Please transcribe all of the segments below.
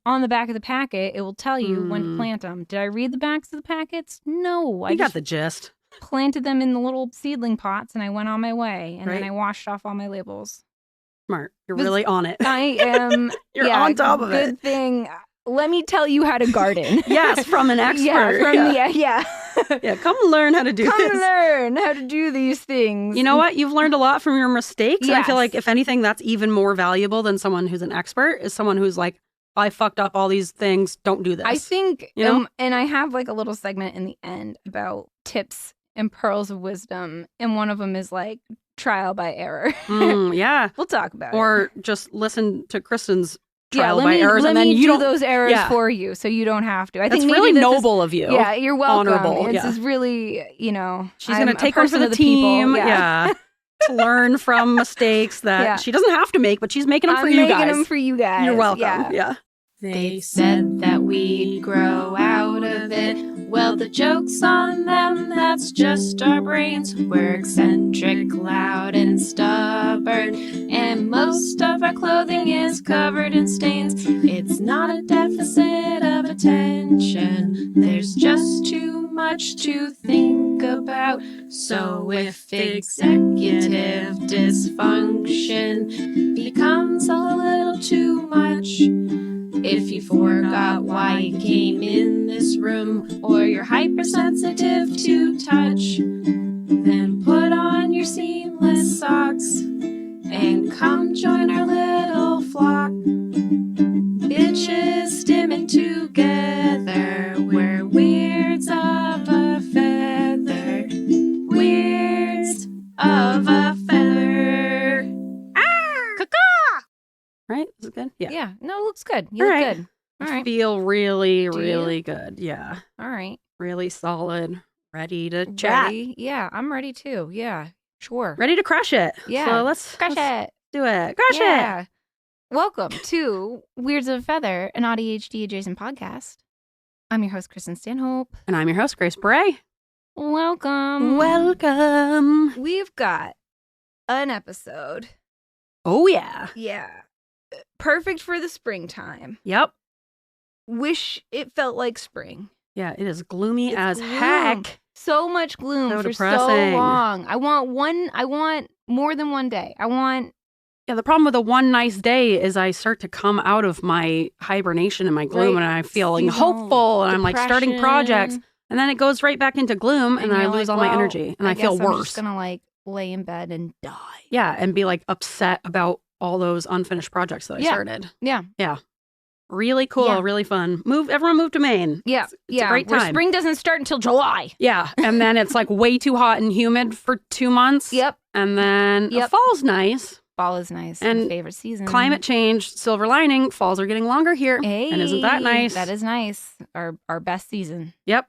on the back of the packet, it will tell you when to plant them. Did I read the backs of the packets? No. I got the gist. Planted them in the little seedling pots and I went on my way. And then I washed off all my labels. Smart. You're really on it. I am. You're on top of it. Good thing. Let me tell you how to garden. Yes, from an expert. Yeah. Come learn how to do this. Come learn how to do these things. You know what? You've learned a lot from your mistakes. Yes. And I feel like, if anything, that's even more valuable than someone who's an expert, is someone who's like, I fucked up all these things. Don't do this. I think, and I have like a little segment in the end about tips and pearls of wisdom. And one of them is like trial by error. Yeah. We'll talk about it. Or just listen to Kristen's trial by errors. Let and then me you do don't, those errors for you so you don't have to. I think that's really noble of you. Yeah, you're welcome. Honorable. This is really, She's going to take one for the team. Yeah. To learn from mistakes that she doesn't have to make, but she's making them for you guys. I'm making them for you guys. You're welcome. Yeah. They said that we'd grow out of it. Well, the joke's on them, that's just our brains. We're eccentric, loud, and stubborn, and most of our clothing is covered in stains. It's not a deficit of attention, there's just too much to think about. So if executive dysfunction becomes a little too much, if you forgot why you came in this room, or you're hypersensitive to touch, then put on your seamless socks and come join our little flock. Bitches stimming together, we're weirds of a feather. Weirds of a feather. Right? Is it good? Yeah. Yeah. No, it looks good. You look good. All right. Feel really, really good. Yeah. All right. Really solid. Ready to chat. Ready? Yeah, I'm ready too. Yeah, sure. Ready to crush it. Yeah. So let's crush it. Do it. Crush it. Welcome to Weirds of a Feather, an AuDHD-Adjacent podcast. I'm your host, Kristen Stanhope. And I'm your host, Grace Bray. Welcome. Welcome. We've got an episode. Oh, yeah. Yeah. Perfect for the springtime. Yep. Wish it felt like spring. Yeah, it is gloomy as heck. So much gloom for depressing. so long. I want more than one day. Yeah, the problem with a one nice day is I start to come out of my hibernation and my gloom, and I'm feeling hopeful, and I'm like starting projects, and then it goes right back into gloom, and then I lose all my energy, and I feel worse. I'm just gonna like lay in bed and die. Yeah, and be like upset about all those unfinished projects that I started. Yeah. Yeah. Really cool, really fun. Everyone move to Maine. Yeah. It's a great time. Where spring doesn't start until July. Yeah. And then it's like way too hot and humid for 2 months. Yep. And then fall's nice. Fall is nice. And my favorite season. Climate change, silver lining, falls are getting longer here. Hey, and isn't that nice? That is nice. Our best season. Yep.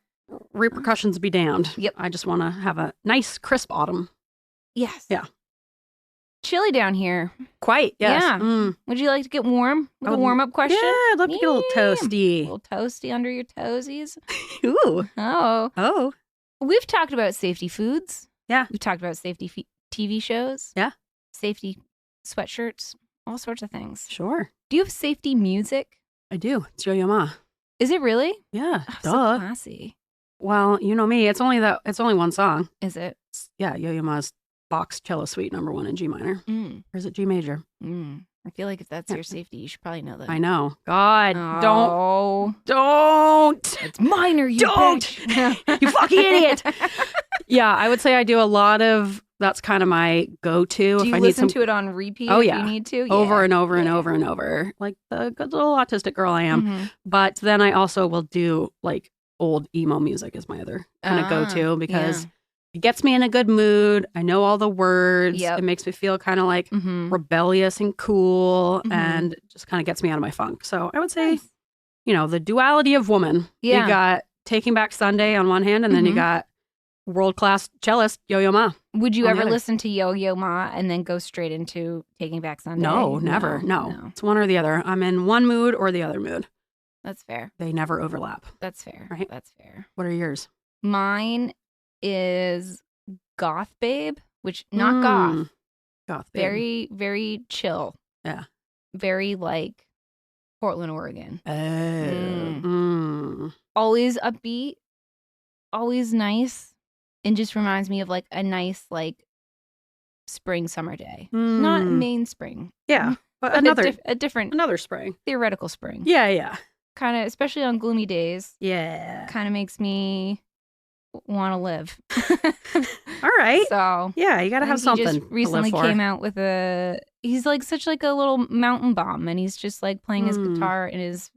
Repercussions be damned. Yep. I just want to have a nice, crisp autumn. Yes. Yeah. Chilly down here. Quite, yes. Yeah. Would you like to get warm? A warm-up question? Yeah, I'd love to get a little toasty. A little toasty under your toesies. Ooh. Oh. We've talked about safety foods. Yeah. We've talked about safety TV shows. Yeah. Safety sweatshirts. All sorts of things. Sure. Do you have safety music? I do. It's Yo-Yo Ma. Is it really? Yeah. So classy. Well, you know me. It's only one song. Is it? Yeah, Yo-Yo Ma's Bach's Cello Suite #1 in G minor. Or is it G major? I feel like if that's your safety, you should probably know that. I know. God, don't. It's minor, you don't. bitch. You fucking idiot. Yeah, I would say I do a lot of, that's kind of my go-to. Do you listen to it on repeat if you need to? Over and over and over and over. Like the good little autistic girl I am. But then I also will do like old emo music is my other kind of go-to because it gets me in a good mood. I know all the words. It makes me feel kind of like rebellious and cool and just kind of gets me out of my funk. So I would say, the duality of woman. Yeah. You got Taking Back Sunday on one hand and then you got world-class cellist Yo-Yo Ma. Would you ever listen to Yo-Yo Ma and then go straight into Taking Back Sunday? No, never. No. It's one or the other. I'm in one mood or the other mood. That's fair. They never overlap. That's fair. Right? That's fair. What are yours? Mine is Goth Babe, which not goth. Goth Babe. Very, very chill. Yeah. Very like Portland, Oregon. Oh. Always upbeat, always nice, and just reminds me of like a nice like spring summer day. Not main spring. Yeah, but a different another spring. Theoretical spring. Yeah. Kind of, especially on gloomy days. Yeah. Kind of makes me want to live. All right. So yeah, you got to have something. He just recently came out with he's like such like a little mountain bomb, and he's just like playing his guitar and his.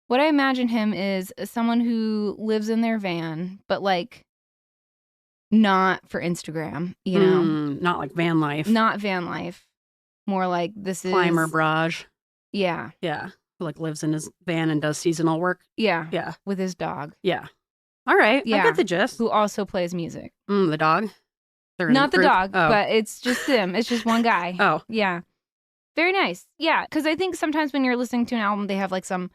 What I imagine him is someone who lives in their van, but like not for Instagram, you know, not like van life. Not van life. More like this is Climber barrage. Yeah. Yeah. Who like lives in his van and does seasonal work. Yeah. Yeah. With his dog. Yeah. All right. Yeah. I get the gist. Who also plays music. The dog? Not the dog, but it's just him. It's just one guy. Oh. Yeah. Very nice. Yeah. Because I think sometimes when you're listening to an album, they have like some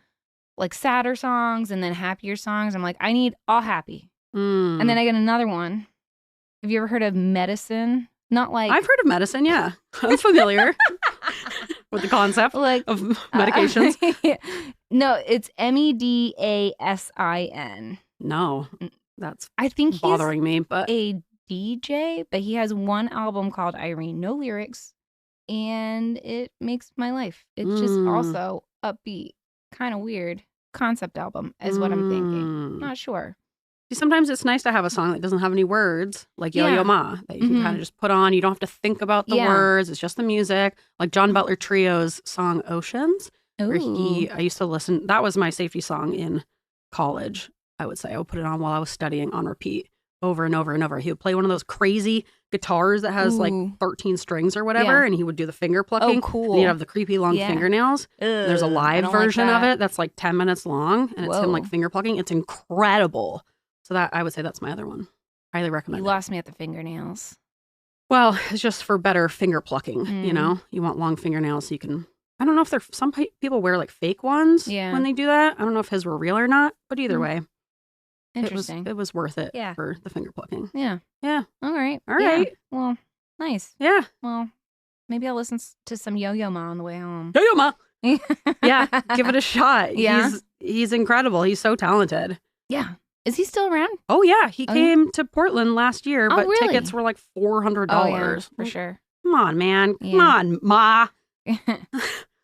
like sadder songs and then happier songs. I'm like, I need all happy. And then I get another one. Have you ever heard of Medicine? Not like I've heard of Medicine, yeah. I'm familiar with the concept like of medications. No, it's Medassin. No, that's I think bothering me, but a DJ, but he has one album called Irene, no lyrics, and it makes my life. It's just also upbeat, kind of weird concept album is what I'm thinking. Not sure. See, sometimes it's nice to have a song that doesn't have any words, like Yo Yo Ma, that you can kind of just put on. You don't have to think about the words. It's just the music. Like John Butler Trio's song Oceans, where I used to listen. That was my safety song in college, I would say. I would put it on while I was studying on repeat over and over and over. He would play one of those crazy guitars that has like 13 strings or whatever, and he would do the finger plucking. Oh, cool. And he'd have the creepy long fingernails. There's a live version of it that's like 10 minutes long, and it's him like finger plucking. It's incredible. So that I would say that's my other one. Highly recommend. You lost me at the fingernails. Well, it's just for better finger plucking, you know? You want long fingernails so you can... I don't know if some people wear like fake ones when they do that. I don't know if his were real or not, but either way. Interesting. It was worth it for the finger plucking. Yeah. Yeah. All right. Well, nice. Yeah. Well, maybe I'll listen to some Yo-Yo Ma on the way home. Yo-Yo Ma! Yeah, give it a shot. Yeah. He's incredible. He's so talented. Yeah. Is he still around? Oh, yeah. He came to Portland last year, but really? tickets were like $400. Oh, yeah, for sure. Come on, man. Come on, Ma.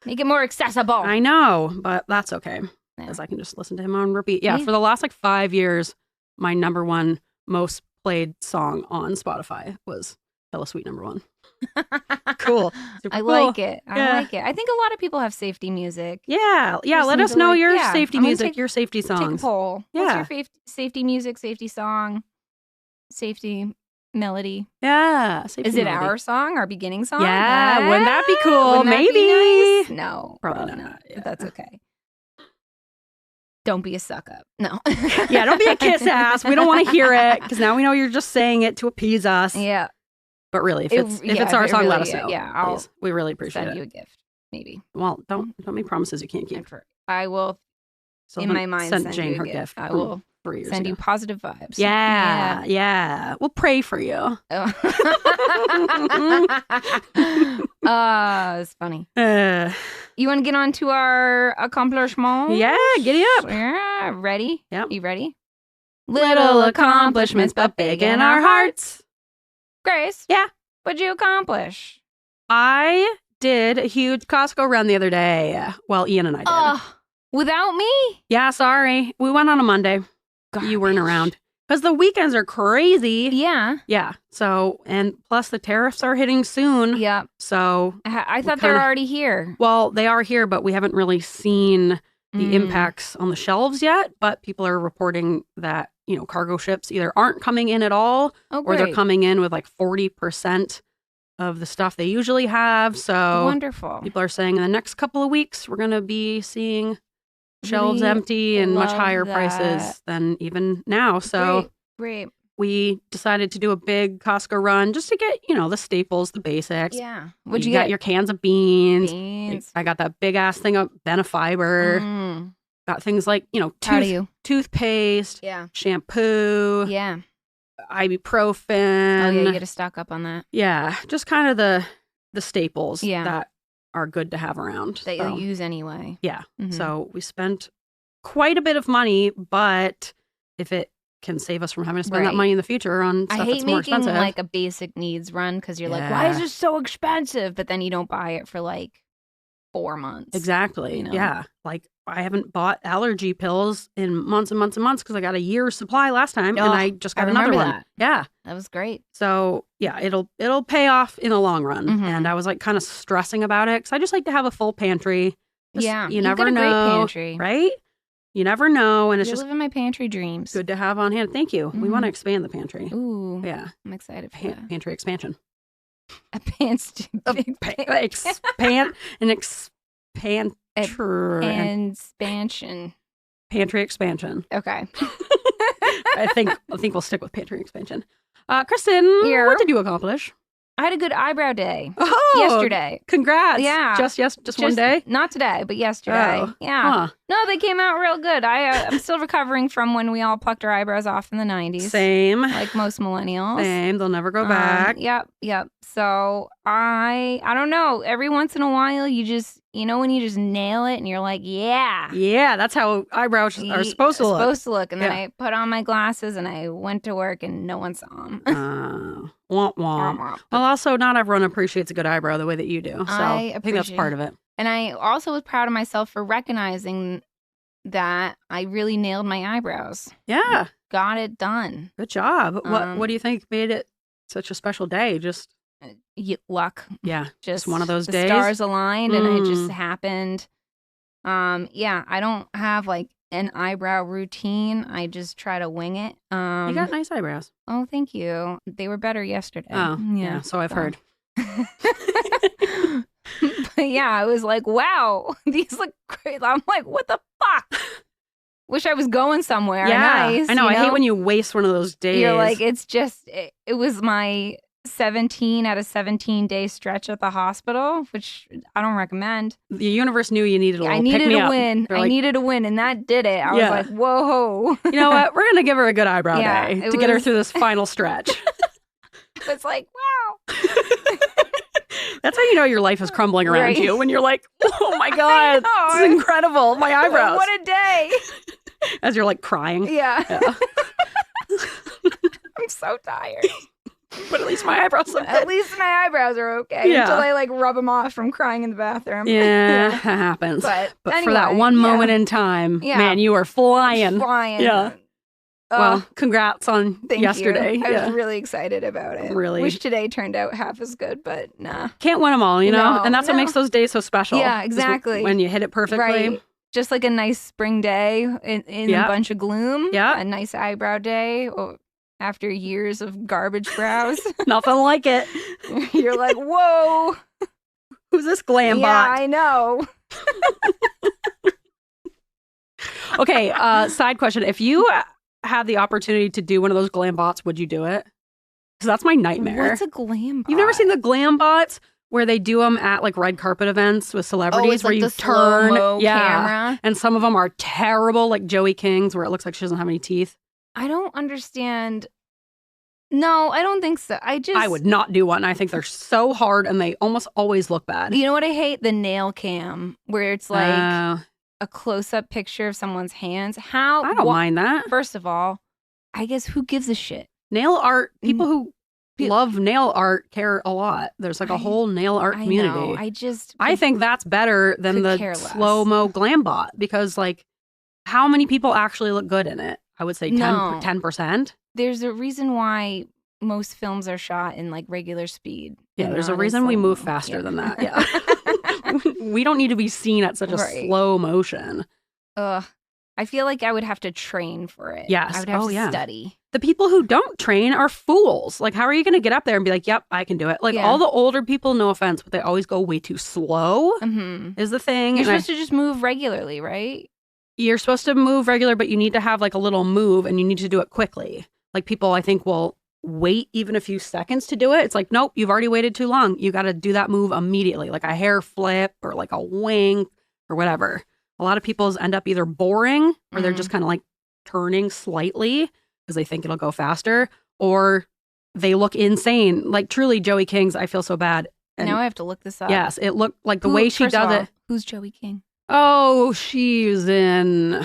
Make it more accessible. I know, but that's okay. Because I can just listen to him on repeat. Yeah, for the last like 5 years, my number one most played song on Spotify was Hella Sweet number one. Cool. Super cool. Like it. I like it. I think a lot of people have safety music. Yeah. Let us know your safety music, your safety songs. Take a poll. Yeah. What's your safety music, safety song, safety melody? Yeah. Is it our song, our beginning song? Yeah. Wouldn't that be cool? Maybe. Be nice? No. Probably not. Yeah. But that's okay. Don't be a suck up. No. Yeah, don't be a kiss ass. We don't want to hear it because now we know you're just saying it to appease us. Yeah. But really, if it's our song, let us know. Yeah, we really appreciate it. Send you a gift, maybe. Well, don't make promises you can't keep. I will, in my mind, send Jane her gift. I will 3 years send ago. you positive vibes. Yeah. We'll pray for you. It's funny. You want to get on to our accomplishments? Yeah, giddy up. Yeah, ready? Yeah. You ready? Little accomplishments, but big in our hearts. Grace. Yeah. What'd you accomplish? I did a huge Costco run the other day. Well, Ian and I did. Without me? Yeah, sorry. We went on a Monday. Garbage. You weren't around. Because the weekends are crazy. Yeah. Yeah. So, and plus the tariffs are hitting soon. Yeah. So. I thought they were already here. Well, they are here, but we haven't really seen the impacts on the shelves yet. But people are reporting that, cargo ships either aren't coming in at all or they're coming in with like 40% of the stuff they usually have. So wonderful. People are saying in the next couple of weeks, we're going to be seeing shelves empty and much higher prices than even now. So great. We decided to do a big Costco run just to get, the staples, the basics. Yeah. What'd you get? Your cans of beans. I got that big ass thing of Benefiber. Got things like, toothpaste. Yeah. Shampoo. Yeah. Ibuprofen. Oh, yeah. You got to stock up on that. Yeah. Just kind of the staples that are good to have around. That you'll use anyway. Yeah. So we spent quite a bit of money, but if it can save us from having to spend that money in the future on stuff that's more expensive. I hate making like a basic needs run because you're like, why is this so expensive? But then you don't buy it for like 4 months. Exactly. You know? Yeah. Like I haven't bought allergy pills in months and months and months because I got a year's supply last time and I just got another one. That. Yeah. That was great. So yeah, it'll pay off in the long run. And I was like kind of stressing about it because I just like to have a full pantry. Just, you never know. Great pantry. Right? You never know, and it's just living my pantry dreams. Good to have on hand. Thank you. We want to expand the pantry. Ooh, yeah, I'm excited for that. Pantry expansion. Expansion. Pantry expansion. Okay. I think we'll stick with pantry expansion. Kristen, what did you accomplish? I had a good eyebrow day yesterday. Congrats. Yeah. Just one day? Not today, but yesterday. Oh. Yeah. Huh. No, they came out real good. I'm still recovering from when we all plucked our eyebrows off in the 90s. Same. Like most millennials. Same. They'll never go back. Yep. So I don't know. Every once in a while, you just, when you just nail it and you're like, yeah. Yeah, that's how eyebrows are supposed to look. And then I put on my glasses and I went to work and no one saw them. Womp womp. Well, also, not everyone appreciates a good eyebrow the way that you do. So I think that's part of it. And I also was proud of myself for recognizing that I really nailed my eyebrows. Yeah. Got it done. Good job. What do you think made it such a special day? Just luck. Yeah. Just one of those the days. Stars aligned and it just happened. I don't have like an eyebrow routine. I just try to wing it. You got nice eyebrows. Oh, thank you. They were better yesterday. Oh, yeah. So I've heard. But yeah, I was like, wow, these look great. I'm like, what the fuck? Wish I was going somewhere. Yeah, nice. I know. I hate when you waste one of those days. You're like, it's just, it was my 17 out of 17 day stretch at the hospital, which I don't recommend. The universe knew you needed a little I needed pick-me-up. a win. I needed a win, and that did it. I was like, whoa. You know what? We're going to give her a good eyebrow day to get her through this final stretch. It's like, wow. That's how you know your life is crumbling around you, when you're like, oh my God, this is incredible. My eyebrows. What a day. As you're like crying. Yeah. I'm so tired. But at least my eyebrows look good. At least my eyebrows are okay until I like rub them off from crying in the bathroom. Yeah, that happens. But anyway, for that one moment in time, man, you were flying. Yeah. Well, congrats on yesterday. I was really excited about it. Really. Wish today turned out half as good, but nah. Can't win them all, you know? And that's what makes those days so special. Yeah, exactly. When you hit it perfectly. Right. Just like a nice spring day in a bunch of gloom. Yeah. A nice eyebrow day after years of garbage brows. Nothing like it. You're like, whoa. Who's this glam bot? Yeah, I know. Okay, side question. If you had the opportunity to do one of those glam bots, would you do it? Because that's my nightmare. What's a glam bot? You've never seen the glam bots where they do them at like red carpet events with celebrities where like you the turn slow-mo camera. And some of them are terrible, like Joey King's where it looks like she doesn't have any teeth. I don't understand. No, I don't think so. I would not do one. I think they're so hard and they almost always look bad. You know what I hate? The nail cam where it's like a close-up picture of someone's hands. I don't mind that. First of all, I guess who gives a shit? Nail art, people who love nail art care a lot. There's like a whole nail art community. I think that's better than the slow-mo glam bot because like how many people actually look good in it? I would say 10%. There's a reason why most films are shot in like regular speed. Yeah, there's a reason we move faster than that. Yeah. We don't need to be seen at such a slow motion. Ugh. I feel like I would have to train for it. Yes. I would have to study. The people who don't train are fools. Like, how are you going to get up there and be like, yep, I can do it? Like, all the older people, no offense, but they always go way too slow is the thing. You're supposed to just move regularly, right? You're supposed to move regular, but you need to have like a little move and you need to do it quickly. Like, people, I think, will wait even a few seconds to do it. It's like, nope, you've already waited too long. You got to do that move immediately, like a hair flip or like a wink or whatever. A lot of people end up either boring or they're just kind of like turning slightly because they think it'll go faster, or they look insane. Like truly, Joey King's, I feel so bad. And now I have to look this up. yes, it looked like the way she does it. Who's Joey King? Oh, she's in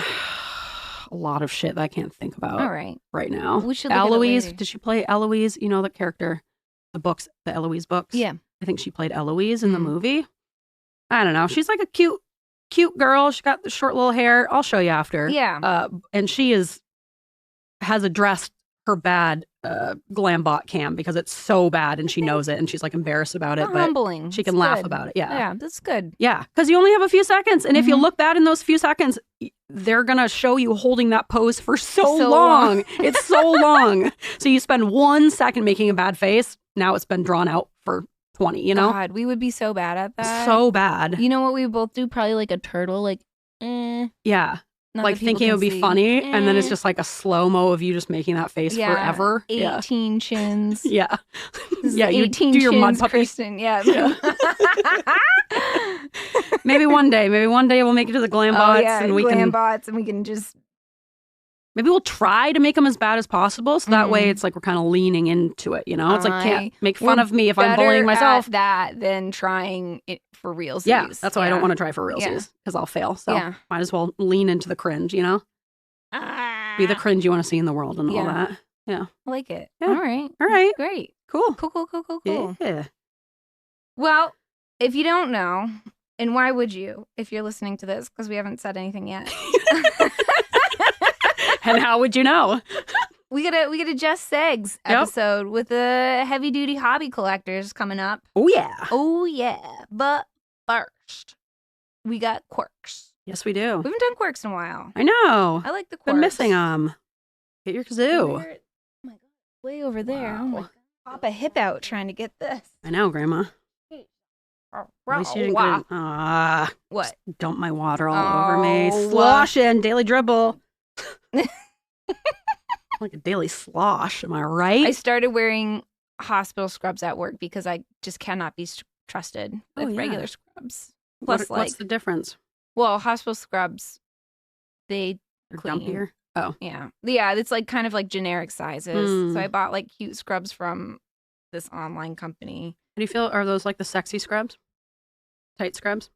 a lot of shit that I can't think about right now. We should look Eloise. at it later. Did she play Eloise? You know the character, the books, the Eloise books? Yeah. I think she played Eloise in the movie. I don't know. She's like a cute girl. She got the short little hair. I'll show you after. Yeah. And she has addressed her bad glam bot cam because it's so bad and she knows it and she's like embarrassed about it. But humbling. she can laugh about it. Yeah. Yeah, that's good. Yeah. Because you only have a few seconds. And if you look bad in those few seconds, they're going to show you holding that pose for so long. It's so long. So you spend 1 second making a bad face. Now it's been drawn out for 20, you know? God, we would be so bad at that. So bad. You know what we both do? Probably like a turtle, like, Yeah. Like thinking it would be funny. And then it's just like a slow-mo of you just making that face forever. 18 chins. Yeah. Yeah, you 18 do your chins, mud puppy. Kristen. Yeah. Maybe one day we'll make it to the glam bots and we glam can bots and we can just maybe we'll try to make them as bad as possible so that way it's like we're kind of leaning into it, you know? It's like can't make fun of me if I'm bullying myself. At that than trying it for realsies. Yeah, that's why I don't want to try for realsies because I'll fail. So might as well lean into the cringe, you know? Be the cringe you want to see in the world and all that. Yeah. I like it. Yeah. All right. Great. Cool. Cool. Yeah. Well, if you don't know, and why would you if you're listening to this? Because we haven't said anything yet. And how would you know? We got a Just Segs episode with the heavy duty hobby collectors coming up. Oh yeah. But first, we got quirks. Yes, we do. We haven't done quirks in a while. I know. I like the quirks. Been missing them. Get your kazoo. Oh my god, way over there. Wow. Oh my god. Pop a hip out trying to get this. I know, Grandma. At least you didn't What? Just dump my water all over me. Sloshing, daily dribble. Like a daily slosh, am I right? I started wearing hospital scrubs at work because I just cannot be trusted with regular scrubs. Plus, what's the difference? Well, hospital scrubs, they're clean. Dumpier? Oh. Yeah, it's like kind of like generic sizes. So I bought like cute scrubs from this online company. How do you feel? Are those like the sexy scrubs? Tight scrubs?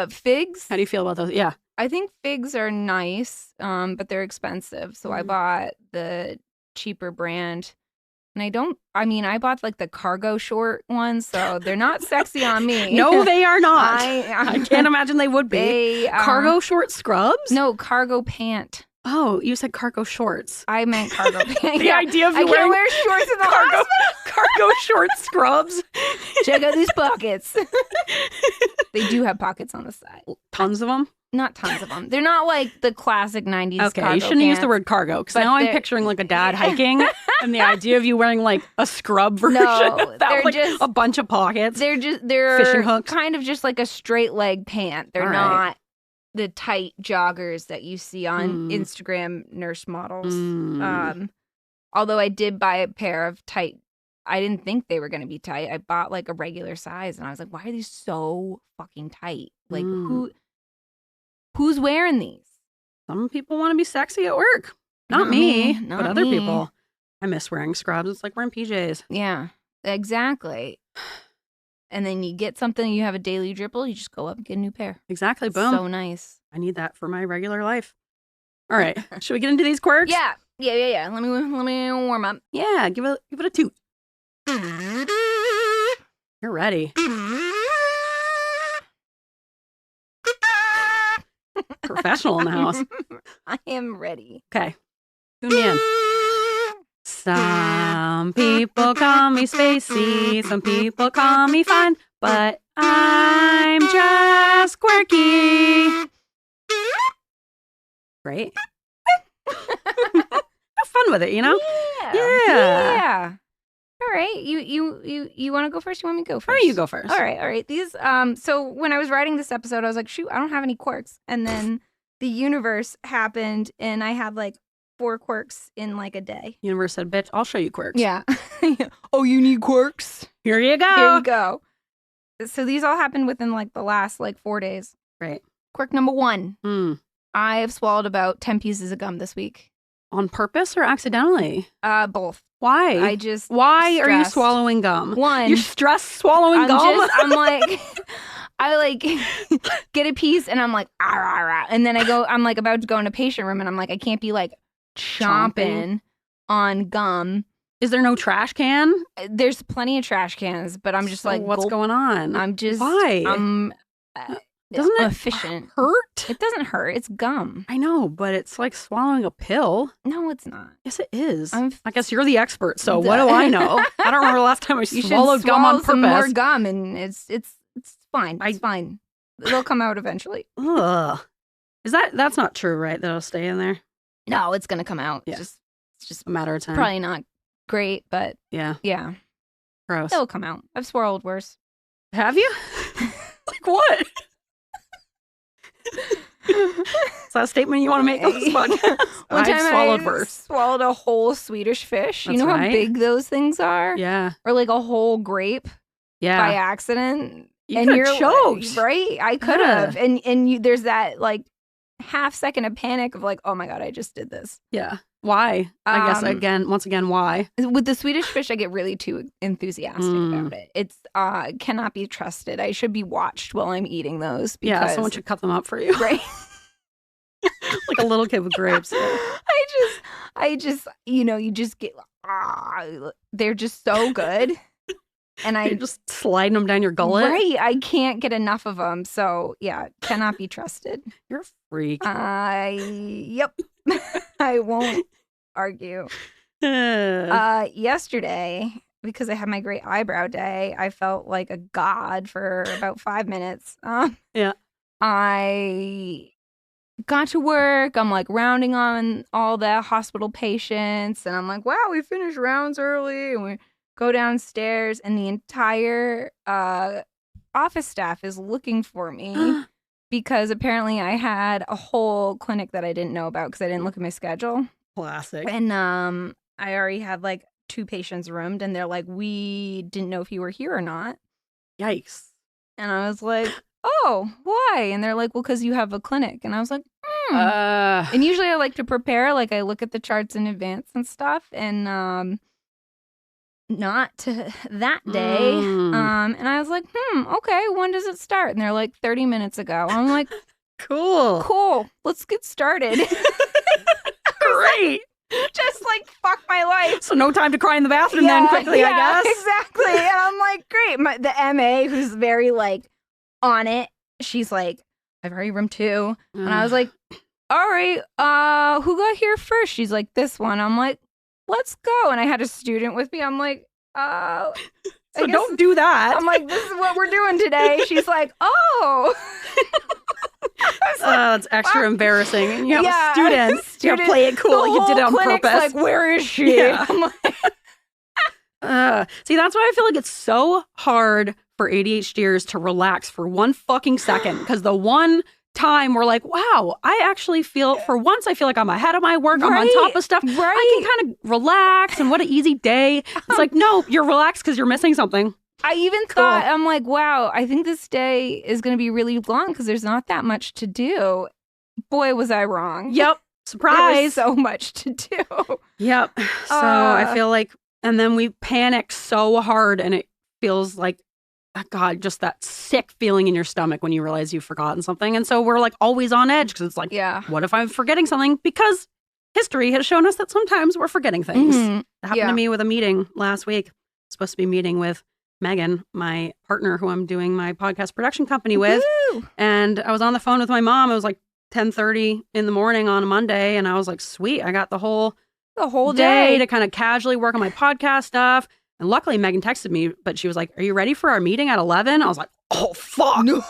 Figs. How do you feel about those? Yeah. I think figs are nice, but they're expensive. So I bought the cheaper brand. And I bought like the cargo short ones, so they're not sexy on me. No, they are not. I can't imagine they would be. Cargo short scrubs? No, cargo pant. Oh, you said cargo shorts. I meant cargo pant. The idea of you I can't wear shorts in the hospital. Cargo short scrubs. Check out these pockets. They do have pockets on the side. Tons of them? Not tons of them. They're not like the classic 90s okay, cargo you shouldn't pants, use the word cargo because now I'm picturing like a dad hiking and the idea of you wearing like a scrub version no, they're like just, a bunch of pockets. They're fishing hooks. Kind of just like a straight leg pant. They're not the tight joggers that you see on Instagram nurse models. Although I did buy a pair of tight. I didn't think they were going to be tight. I bought like a regular size and I was like, why are these so fucking tight? Like who's wearing these? Some people want to be sexy at work. Not me, but other people. I miss wearing scrubs. It's like wearing PJs. Yeah, exactly. And then you get something, you have a daily dribble, you just go up and get a new pair. Exactly. Boom. So nice. I need that for my regular life. All right. Should we get into these quirks? Yeah. Let me warm up. Yeah. Give it a toot. You're ready. Professional in the house. I am ready. Okay. Tune me in. Some people call me spacey, some people call me fun, but I'm just quirky. Great. Have fun with it, you know? Yeah. All right. You want to go first? You want me to go first? All right, you go first. All right. These so when I was writing this episode, I was like, shoot, I don't have any quirks. And then the universe happened and I had like 4 quirks in like a day. Universe said, bitch, I'll show you quirks. Yeah. Oh, you need quirks? Here you go. Here you go. So these all happened within like the last like 4 days. Right. Quirk number 1. I have swallowed about 10 pieces of gum this week. on purpose or accidentally? Both. Why? Why are you stressed. swallowing gum? One, You stress swallowing gum? I'm like, I like get a piece and I'm like, ah, rah, rah. And then I'm like about to go in a patient room and I'm like, I can't be like chomping on gum. Is there no trash can? There's plenty of trash cans, but I'm just like, what's going on? I'm just, why? Doesn't it efficient. Hurt? It doesn't hurt. It's gum. I know, but it's like swallowing a pill. No, it's not. Yes, it is. I guess you're the expert, so what do I know? I don't remember the last time I You swallowed gum on purpose. Some more gum, and it's fine. It's fine. It'll come out eventually. Ugh. That's not true, right? That'll stay in there. No, it's gonna come out. Yeah. It's just a matter of time. Probably not great, but yeah. Gross. It'll come out. I've swallowed worse. Have you? Like what? Is that a statement you want to make on this podcast? One time I've swallowed I worse. Swallowed a whole Swedish fish. That's you know right. how big those things are? Yeah. Or like a whole grape by accident. You could have choked. Right? I could have. And there's that like half second of panic of like, oh my God, I just did this. Yeah. Why? I guess once again, why? With the Swedish fish, I get really too enthusiastic about it. It's cannot be trusted. I should be watched while I'm eating those. Because, someone should cut them up for you. Right. Like a little kid with grapes. I just, you just get, they're just so good. And You're just sliding them down your gullet. Right. I can't get enough of them. So yeah, cannot be trusted. You're a freak. Yep. I won't argue. Yesterday, because I had my great eyebrow day, I felt like a god for about 5 minutes. I got to work. I'm like rounding on all the hospital patients. And I'm like, wow, we finished rounds early. And we go downstairs and the entire office staff is looking for me because apparently I had a whole clinic that I didn't know about because I didn't look at my schedule. Classic. And I already had like 2 patients roomed and they're like, we didn't know if you were here or not. Yikes. And I was like, oh, why? And they're like, well, because you have a clinic. And I was like, And usually I like to prepare, like I look at the charts in advance and stuff. And not to that day. And I was like, okay, when does it start? And they're like, 30 minutes ago. I'm like, cool, let's get started. Great. Just like fuck my life. So no time to cry in the bathroom then quickly, I guess. Exactly. And I'm like, great. The MA who's very like on it, she's like, I've already room 2. And I was like, all right, who got here first? She's like, this one. I'm like, let's go. And I had a student with me. I'm like, so don't do that. I'm like, this is what we're doing today. She's like, oh. It's extra embarrassing. And you have a student. You gotta play it cool. Like you did it on purpose. Like, where is she? Yeah. I'm like, see, that's why I feel like it's so hard for ADHDers to relax for one fucking second. Because the one time we're like, wow, I actually feel, for once, I feel like I'm ahead of my work. I'm on top of stuff. I can kind of relax and what an easy day. It's like, no, you're relaxed because you're missing something. I even thought, I'm like, wow, I think this day is going to be really long because there's not that much to do. Boy, was I wrong. Yep. Surprise. There's so much to do. Yep. So I feel like, and then we panic so hard and it feels like, God, just that sick feeling in your stomach when you realize you've forgotten something. And so we're like always on edge because it's like, what if I'm forgetting something? Because history has shown us that sometimes we're forgetting things. It happened to me with a meeting last week. I was supposed to be meeting with Megan, my partner who I'm doing my podcast production company with. Woo! And I was on the phone with my mom. It was like 10:30 in the morning on a Monday. And I was like, sweet, I got the whole day to kind of casually work on my podcast stuff. And luckily Megan texted me, but she was like, are you ready for our meeting at 11? I was like, oh, fuck. No.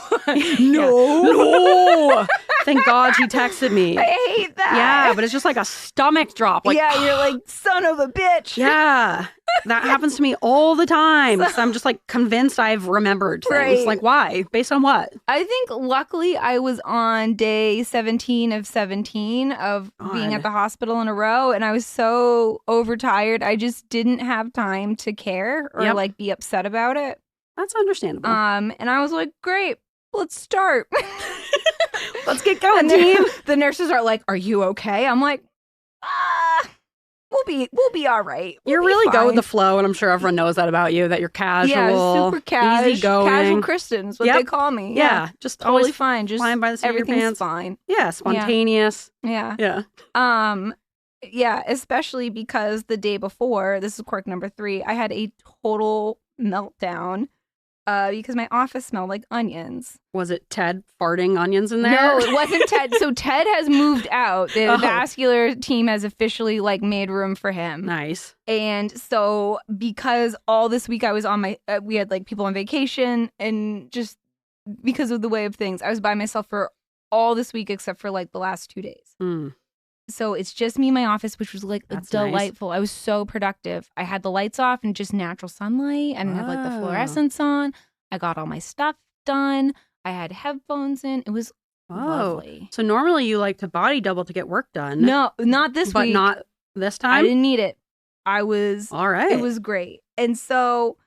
No. Thank God she texted me. I hate that. Yeah, but it's just like a stomach drop. Like, you're like, son of a bitch. Yeah. That happens to me all the time. So I'm just like convinced I've remembered things. Right. Like, why? Based on what? I think luckily I was on day 17 of 17 of being at the hospital in a row. And I was so overtired. I just didn't have time to care or like be upset about it. That's understandable. And I was like, great, let's start. Let's get going, team. The nurses are like, are you okay? I'm like, we'll be all right. You really go with the flow, and I'm sure everyone knows that about you, that you're casual. Yeah, super easygoing. Casual Kristen's what they call me. Yeah, just totally fine. Just flying by the seat of your pants. Fine. Yeah, spontaneous. Yeah. Yeah. Yeah, especially because the day before, this is quirk number 3, I had a total meltdown because my office smelled like onions. Was it Ted farting onions in there? No, it wasn't Ted. So Ted has moved out. The vascular team has officially like made room for him. Nice. And so because all this week I was on my, we had like people on vacation, and just because of the way of things, I was by myself for all this week except for like the last 2 days. So it's just me in my office, which was like delightful. Nice. I was so productive. I had the lights off and just natural sunlight. I didn't have like the fluorescents on. I got all my stuff done. I had headphones in. It was lovely. So normally you like to body double to get work done. No, not this week. But not this time? I didn't need it. I was... All right. It was great. And so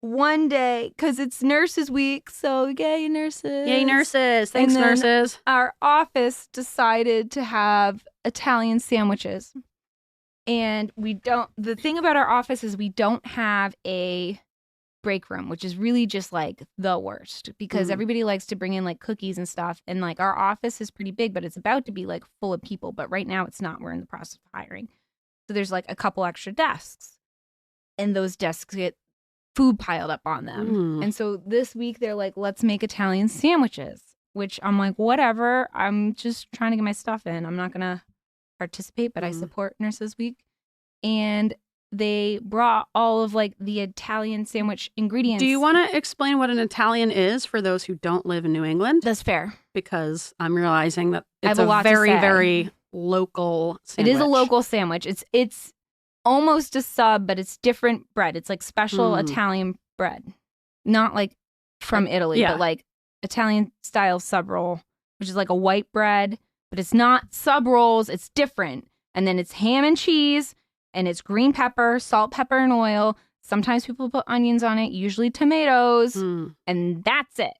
one day, because it's nurses week, so yay nurses. Yay nurses. Thanks, nurses. Our office decided to have Italian sandwiches. And the thing about our office is we don't have a break room, which is really just like the worst, because everybody likes to bring in like cookies and stuff. And like our office is pretty big, but it's about to be like full of people. But right now it's not. We're in the process of hiring. So there's like a couple extra desks. And those desks get food piled up on them. And so this week they're like, let's make Italian sandwiches, which I'm like, whatever. I'm just trying to get my stuff in. I'm not going to participate, but I support Nurses Week. And they brought all of like the Italian sandwich ingredients. Do you want to explain what an Italian is for those who don't live in New England? That's fair. Because I'm realizing that it's a very, very local sandwich. It is a local sandwich. It's almost a sub, but it's different bread. It's like special Italian bread. Not like from Italy, but like Italian style sub roll, which is like a white bread, but it's not sub rolls. It's different. And then it's ham and cheese, and it's green pepper, salt, pepper, and oil. Sometimes people put onions on it, usually tomatoes, and that's it.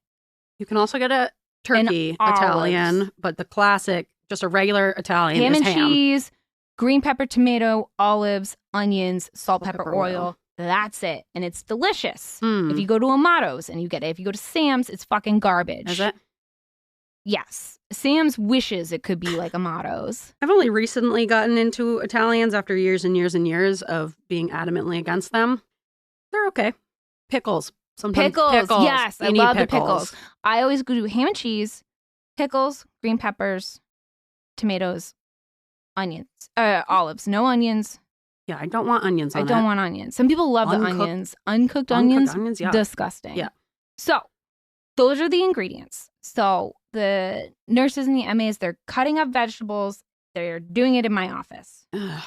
You can also get a turkey Italian, but the classic, just a regular Italian, ham is and cheese, green pepper, tomato, olives, onions, salt, pepper, oil. That's it. And it's delicious. If you go to Amato's and you get it. If you go to Sam's, it's fucking garbage. Is it? Yes. Sam's wishes it could be like Amato's. I've only recently gotten into Italians after years and years and years of being adamantly against them. They're okay. Pickles. Sometimes pickles. Yes, I love the pickles. I always go to ham and cheese, pickles, green peppers, tomatoes, onions, olives. No onions. Yeah, I don't want onions on it. I don't want onions. Some people love the onions. Uncooked onions, yeah. Disgusting. Yeah. So, those are the ingredients. So, the nurses and the MAs, they're cutting up vegetables. They're doing it in my office. Ugh.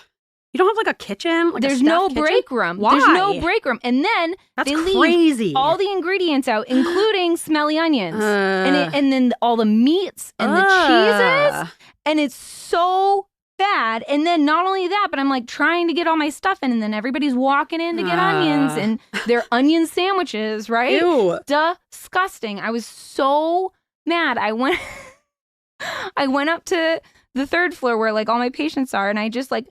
You don't have like a kitchen? Like There's no break room. Why? There's no break room. And then That's they crazy. leave all the ingredients out, including smelly onions. And then all the meats and the cheeses. And it's so bad. And then not only that, but I'm like trying to get all my stuff in, and then everybody's walking in to get onions, and they're onion sandwiches, right? Ew. Disgusting. I was so mad. I went up to the 3rd floor where like all my patients are, and I just like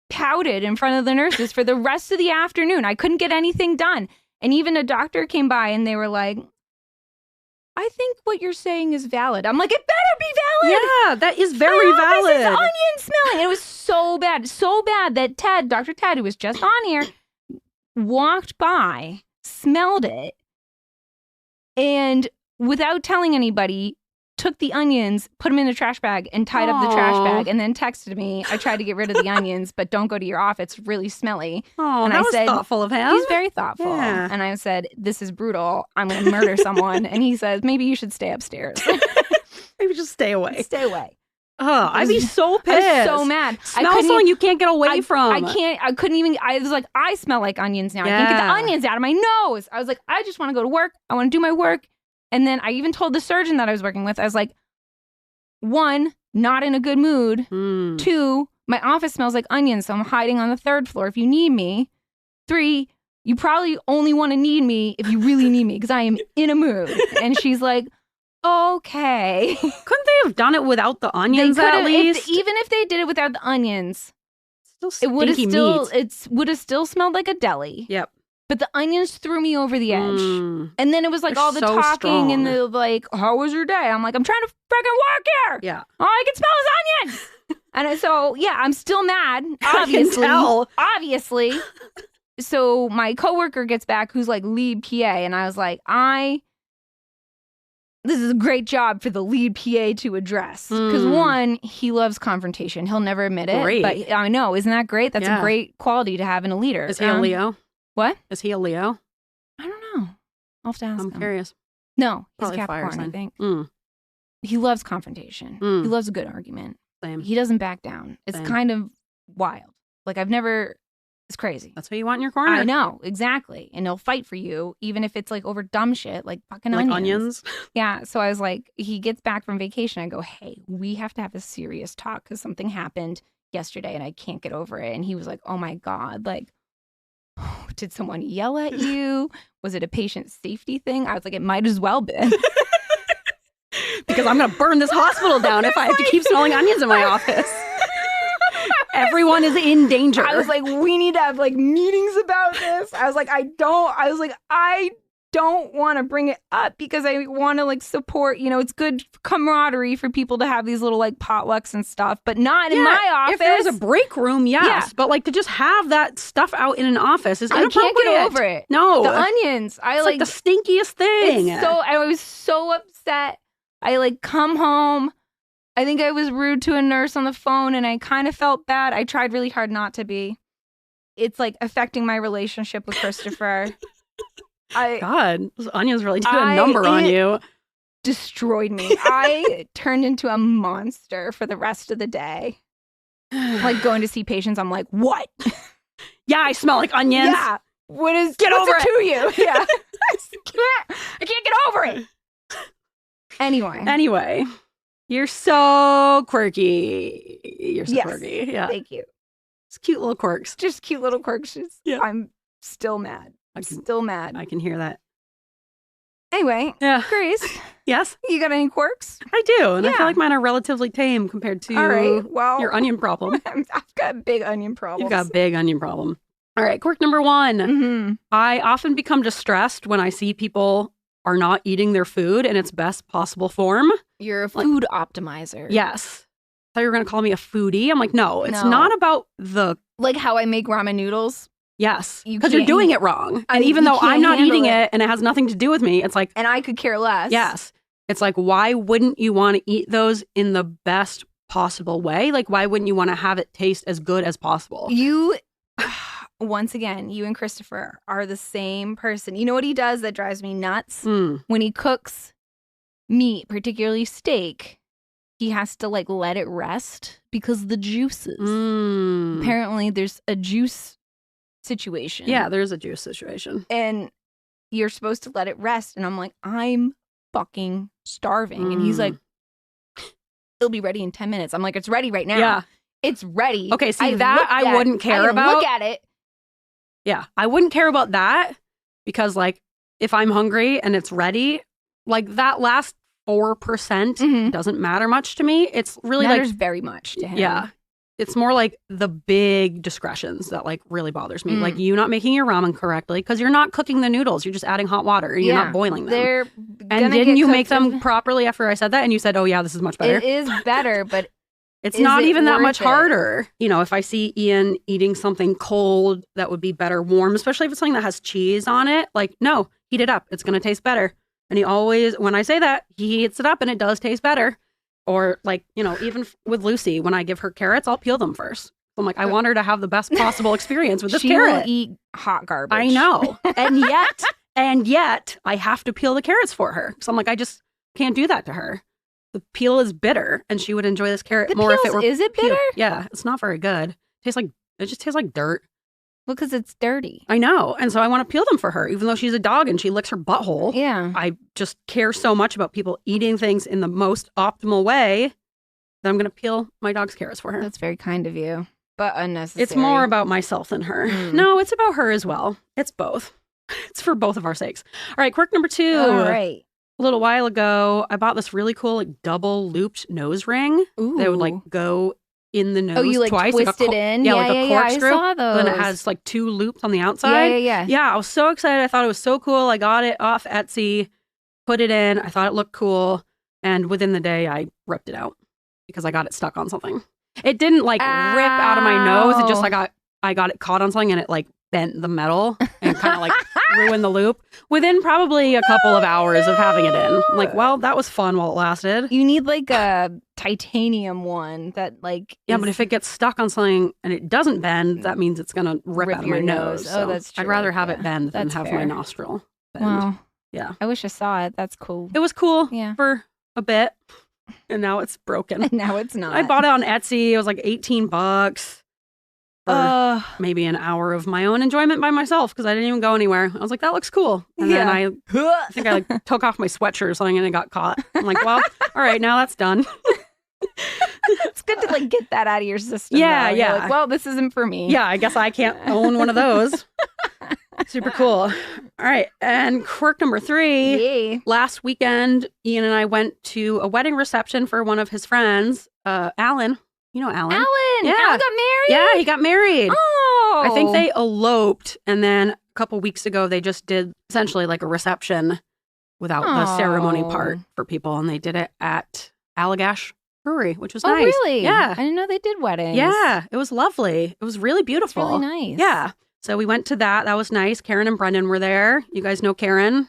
pouted in front of the nurses for the rest of the afternoon. I couldn't get anything done. And even a doctor came by and they were like, I think what you're saying is valid. I'm like, it better be valid. Yeah, that is very valid. This is onion smelling. And it was so bad that Dr. Ted, who was just on here, walked by, smelled it, and without telling anybody, took the onions, put them in the trash bag, and tied up the trash bag, and then texted me. I tried to get rid of the onions, but don't go to your office. It's really smelly. Oh, and that I was said, thoughtful of him. He's very thoughtful. Yeah. And I said, this is brutal. I'm going to murder someone. And he says, maybe you should stay upstairs. Maybe just stay away. Stay away. Oh, I'd be so pissed. I was so mad. Smell someone you can't get away from. I was like, I smell like onions now. I can't get the onions out of my nose. I was like, I just want to go to work. I want to do my work. And then I even told the surgeon that I was working with, I was like, 1, not in a good mood. 2, my office smells like onions, so I'm hiding on the 3rd floor if you need me. 3, you probably only want to need me if you really need me, because I am in a mood. And she's like, okay. Couldn't they have done it without the onions at least. Even if they did it without the onions, Still it would have stinky still meat. would have still smelled like a deli. Yep. But the onions threw me over the edge. Mm. And then it was like They're all the so talking and strong. the like, how was your day? I'm like, I'm trying to freaking work here. Yeah. All I can smell is onions. And so, yeah, I'm still mad, obviously. I can tell. Obviously. So my coworker gets back who's like lead PA. And I was like, this is a great job for the lead PA to address. Because one, he loves confrontation. He'll never admit it. Great. But I know, isn't that great? That's a great quality to have in a leader. Is he a Leo? What? Is he a Leo? I don't know. I'll have to ask him. I'm curious. No, he's Probably fire Capricorn, I sign. think. He loves confrontation. He loves a good argument. Same. He doesn't back down. It's Same. kind of wild. Like it's crazy. That's what you want in your corner. I know, exactly. And he'll fight for you, even if it's like over dumb shit, like fucking Like onions. Yeah. So I was like, he gets back from vacation. I go, hey, we have to have a serious talk because something happened yesterday and I can't get over it. And he was like, oh my God, like, did someone yell at you? Was it a patient safety thing? I was like, it might as well been. Because I'm going to burn this hospital down if I have to keep smelling onions in my office. Everyone is in danger. I was like, we need to have like meetings about this. I was like, I don't want to bring it up because I want to like support, it's good camaraderie for people to have these little like potlucks and stuff, but not in my office. If there's a break room, yes. But like to just have that stuff out in an office is inappropriate. I can't get over it. No. The onions. It's like the stinkiest thing. I was so upset. I like come home. I think I was rude to a nurse on the phone and I kind of felt bad. I tried really hard not to be. It's like affecting my relationship with Christopher. God, those onions really did a number on you. Destroyed me. I turned into a monster for the rest of the day. Like going to see patients, I'm like, what? Yeah, I smell like onions. Yeah. What's over it it to you? Yeah. I can't get over it. Anyway. You're so quirky. You're so quirky. Yeah. Thank you. It's cute little quirks. Just cute little quirks. Yeah. I'm still mad. Still mad. I can hear that. Anyway, yeah. Grace. Yes? You got any quirks? I do. And I feel like mine are relatively tame compared to your onion problem. I've got a big onion problem. You've got a big onion problem. All right, quirk number 1. Mm-hmm. I often become distressed when I see people are not eating their food in its best possible form. You're a food optimizer. Yes. I thought you were going to call me a foodie. I'm like, no, it's not about the... Like how I make ramen noodles? Yes. Because you're doing it wrong. And even though I'm not eating it and it has nothing to do with me, it's like... And I could care less. Yes. It's like, why wouldn't you want to eat those in the best possible way? Like, why wouldn't you want to have it taste as good as possible? Once again, you and Christopher are the same person. You know what he does that drives me nuts? When he cooks meat, particularly steak, he has to like let it rest because the juices. Apparently, there's a juice situation. Yeah, there's a juice situation. And you're supposed to let it rest. And I'm like, I'm fucking starving. And he's like, it'll be ready in 10 minutes. I'm like, it's ready right now. Yeah. It's ready. Okay, see, I wouldn't care about. Look at it. Yeah, I wouldn't care about that because, like, if I'm hungry and it's ready, like, that last 4% doesn't matter much to me. It's really matters very much to him. Yeah. It's more like the big discretions that, like, really bothers me. Like, you not making your ramen correctly because you're not cooking the noodles. You're just adding hot water. And you're not boiling them. And didn't you make them properly after I said that? And you said, oh, yeah, this is much better. It is better, but... It's not even that much harder. You know, if I see Ian eating something cold that would be better warm, especially if it's something that has cheese on it, like, no, heat it up. It's going to taste better. And he always, when I say that, he heats it up and it does taste better. Or like, you know, even with Lucy, when I give her carrots, I'll peel them first. I'm like, I want her to have the best possible experience with this carrot. She will eat hot garbage. I know. And yet, I have to peel the carrots for her. So I'm like, I just can't do that to her. The peel is bitter, and she would enjoy this carrot more if it were. Is it bitter? Yeah, it's not very good. It just tastes like dirt. Well, because it's dirty. I know, and so I want to peel them for her, even though she's a dog and she licks her butthole. Yeah, I just care so much about people eating things in the most optimal way that I'm going to peel my dog's carrots for her. That's very kind of you, but unnecessary. It's more about myself than her. No, it's about her as well. It's both. It's for both of our sakes. All right, quirk number 2. All right. a little while ago, I bought this really cool like double looped nose ring that would like go in the nose you like twice. twist it in? Yeah, like a corkscrew. I saw those. Then it has like 2 loops on the outside. Yeah, I was so excited. I thought it was so cool. I got it off Etsy, put it in. I thought it looked cool. And within the day, I ripped it out because I got it stuck on something. It didn't like rip out of my nose. It just I got it caught on something and it like bent the metal and kind of like ruined the loop within probably a couple of hours of having it in. I'm like, well, that was fun while it lasted. You need like a titanium one that like but if it gets stuck on something and it doesn't bend, that means it's gonna rip out of my nose. So that's true. I'd rather have it bend than have my nostril bend. Wow. Yeah. I wish I saw it. That's cool. It was cool Yeah. for a bit. And now it's broken. And now it's not. I bought it on Etsy. It was like $18 for maybe an hour of my own enjoyment by myself because I didn't even go anywhere. I was like, that looks cool. And then I think I like took off my sweatshirt or something and it got caught. I'm like, well, all right, now that's done. It's good to like get that out of your system. Yeah, though. yeah. You're like, well, this isn't for me. Yeah, I guess I can't own one of those. Super cool. All right. And quirk number 3. Yay. Last weekend, Ian and I went to a wedding reception for one of his friends, Alan. You know Alan. Yeah. Alan got married? Yeah, he got married. Oh. I think they eloped. And then a couple weeks ago, they just did essentially like a reception without the ceremony part for people. And they did it at Allagash Brewery, which was nice. Oh, really? Yeah. I didn't know they did weddings. Yeah. It was lovely. It was really beautiful. It's really nice. Yeah. So we went to that. That was nice. Karen and Brendan were there. You guys know Karen.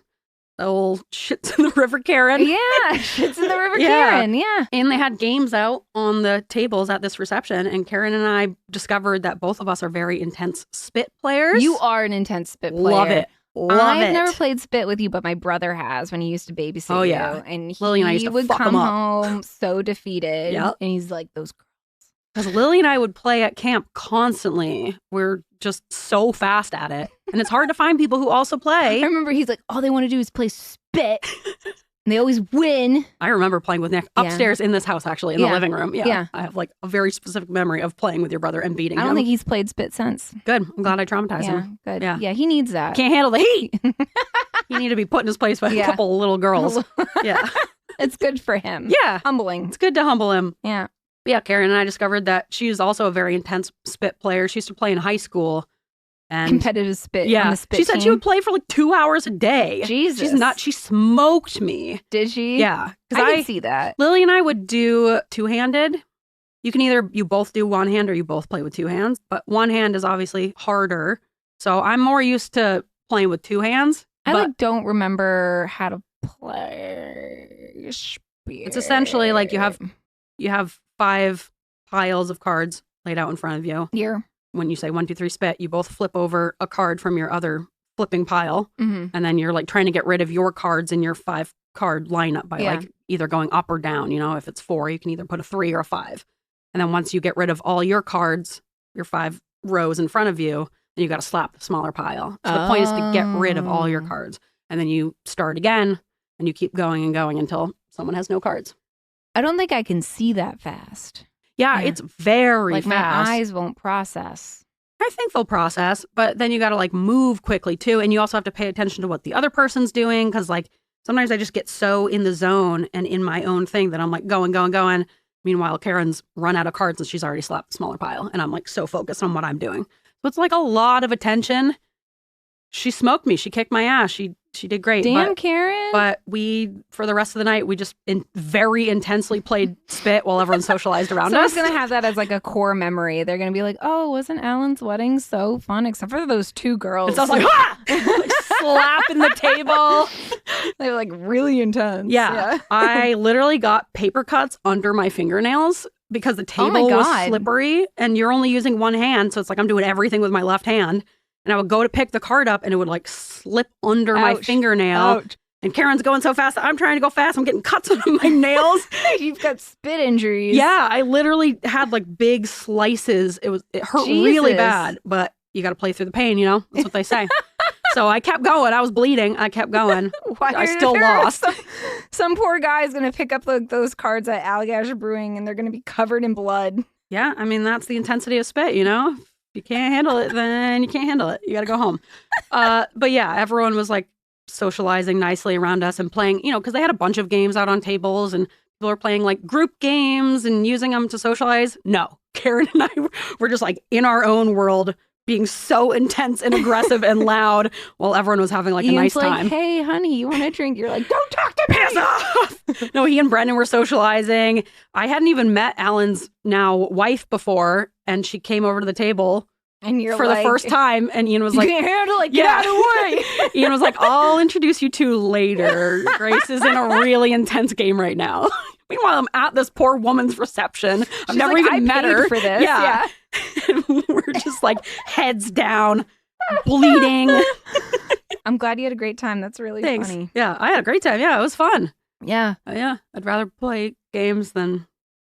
The old shits in the river Karen. Yeah. Shits in the river Karen. Yeah. And they had games out on the tables at this reception. And Karen and I discovered that both of us are very intense spit players. You are an intense spit player. Love it. I've never played spit with you, but my brother has when he used to babysit you. And Lily and I used to would fuck come him up. home so defeated. Yep. And he's like, those girls. Because Lily and I would play at camp constantly. We're just so fast at it. And it's hard to find people who also play. I remember he's like, all they want to do is play spit. And they always win. I remember playing with Nick upstairs in this house, actually, in the living room. Yeah. I have like a very specific memory of playing with your brother and beating him. I don't think he's played spit since. Good. I'm glad I traumatized him. Good. Yeah, he needs that. Can't handle the heat. He need to be put in his place by a couple of little girls. Yeah. It's good for him. Yeah. Humbling. It's good to humble him. Yeah. But yeah, Karen and I discovered that she's also a very intense spit player. She used to play in high school. And competitive spit. Yeah. On the spit she said team. she would play for like 2 hours a day. Jesus. She's not. She smoked me. Did she? Yeah. I can see that. Lily and I would do 2-handed. You can either, you both do one hand or you both play with 2 hands. But one hand is obviously harder. So I'm more used to playing with 2 hands. I like don't remember how to play spit. It's essentially like you have 5 piles of cards laid out in front of you. Here. When you say 1, 2, 3 spit, you both flip over a card from your other flipping pile. Mm-hmm. And then you're like trying to get rid of your cards in your 5 card lineup by like either going up or down. You know, if it's 4, you can either put a 3 or a 5. And then once you get rid of all your cards, your 5 rows in front of you, then you got to slap the smaller pile. So the point is to get rid of all your cards. And then you start again and you keep going and going until someone has no cards. I don't think I can see that fast. Yeah, it's very like fast. My eyes won't process. I think they'll process, but then you got to like move quickly too. And you also have to pay attention to what the other person's doing. Cause like sometimes I just get so in the zone and in my own thing that I'm like going. Meanwhile, Karen's run out of cards and she's already slapped the smaller pile. And I'm like so focused on what I'm doing. So it's like a lot of attention. She smoked me. She kicked my ass. She did great. Damn, Karen. But we, for the rest of the night, we just very intensely played spit while everyone socialized around us. Someone's going to have that as like a core memory. They're going to be like, oh, wasn't Alan's wedding so fun? Except for those 2 girls. It's also like, ah! Like slapping the table. They were like really intense. Yeah. I literally got paper cuts under my fingernails because the table was slippery and you're only using one hand. So it's like I'm doing everything with my left hand. And I would go to pick the card up and it would like slip under my fingernail. Ouch. And Karen's going so fast. I'm trying to go fast. I'm getting cuts on my nails. You've got spit injuries. Yeah. I literally had like big slices. It hurt really bad, but you got to play through the pain, you know? That's what they say. So I kept going. I was bleeding. I kept going. I still lost. Some poor guy is going to pick up those cards at Allagash Brewing and they're going to be covered in blood. Yeah. I mean, that's the intensity of spit, you know? You can't handle it, then you can't handle it. You got to go home. But yeah, everyone was like socializing nicely around us and playing, because they had a bunch of games out on tables and people were playing like group games and using them to socialize. No, Karen and I were just like in our own world, being so intense and aggressive and loud while everyone was having like a nice time. Hey, honey, you want a drink? You're like, don't talk to me. Piss off. No, he and Brendan were socializing. I hadn't even met Alan's now wife before, and she came over to the table and you're for the first time, and Ian was like, you can't handle it. Get out of the way. Ian was like, I'll introduce you to later. Grace is in a really intense game right now. Meanwhile, I'm at this poor woman's reception. I've never like, even met her for this. Yeah. We're just like heads down, bleeding. I'm glad you had a great time. That's really funny. Yeah, I had a great time. Yeah, it was fun. Yeah. Yeah, I'd rather play games than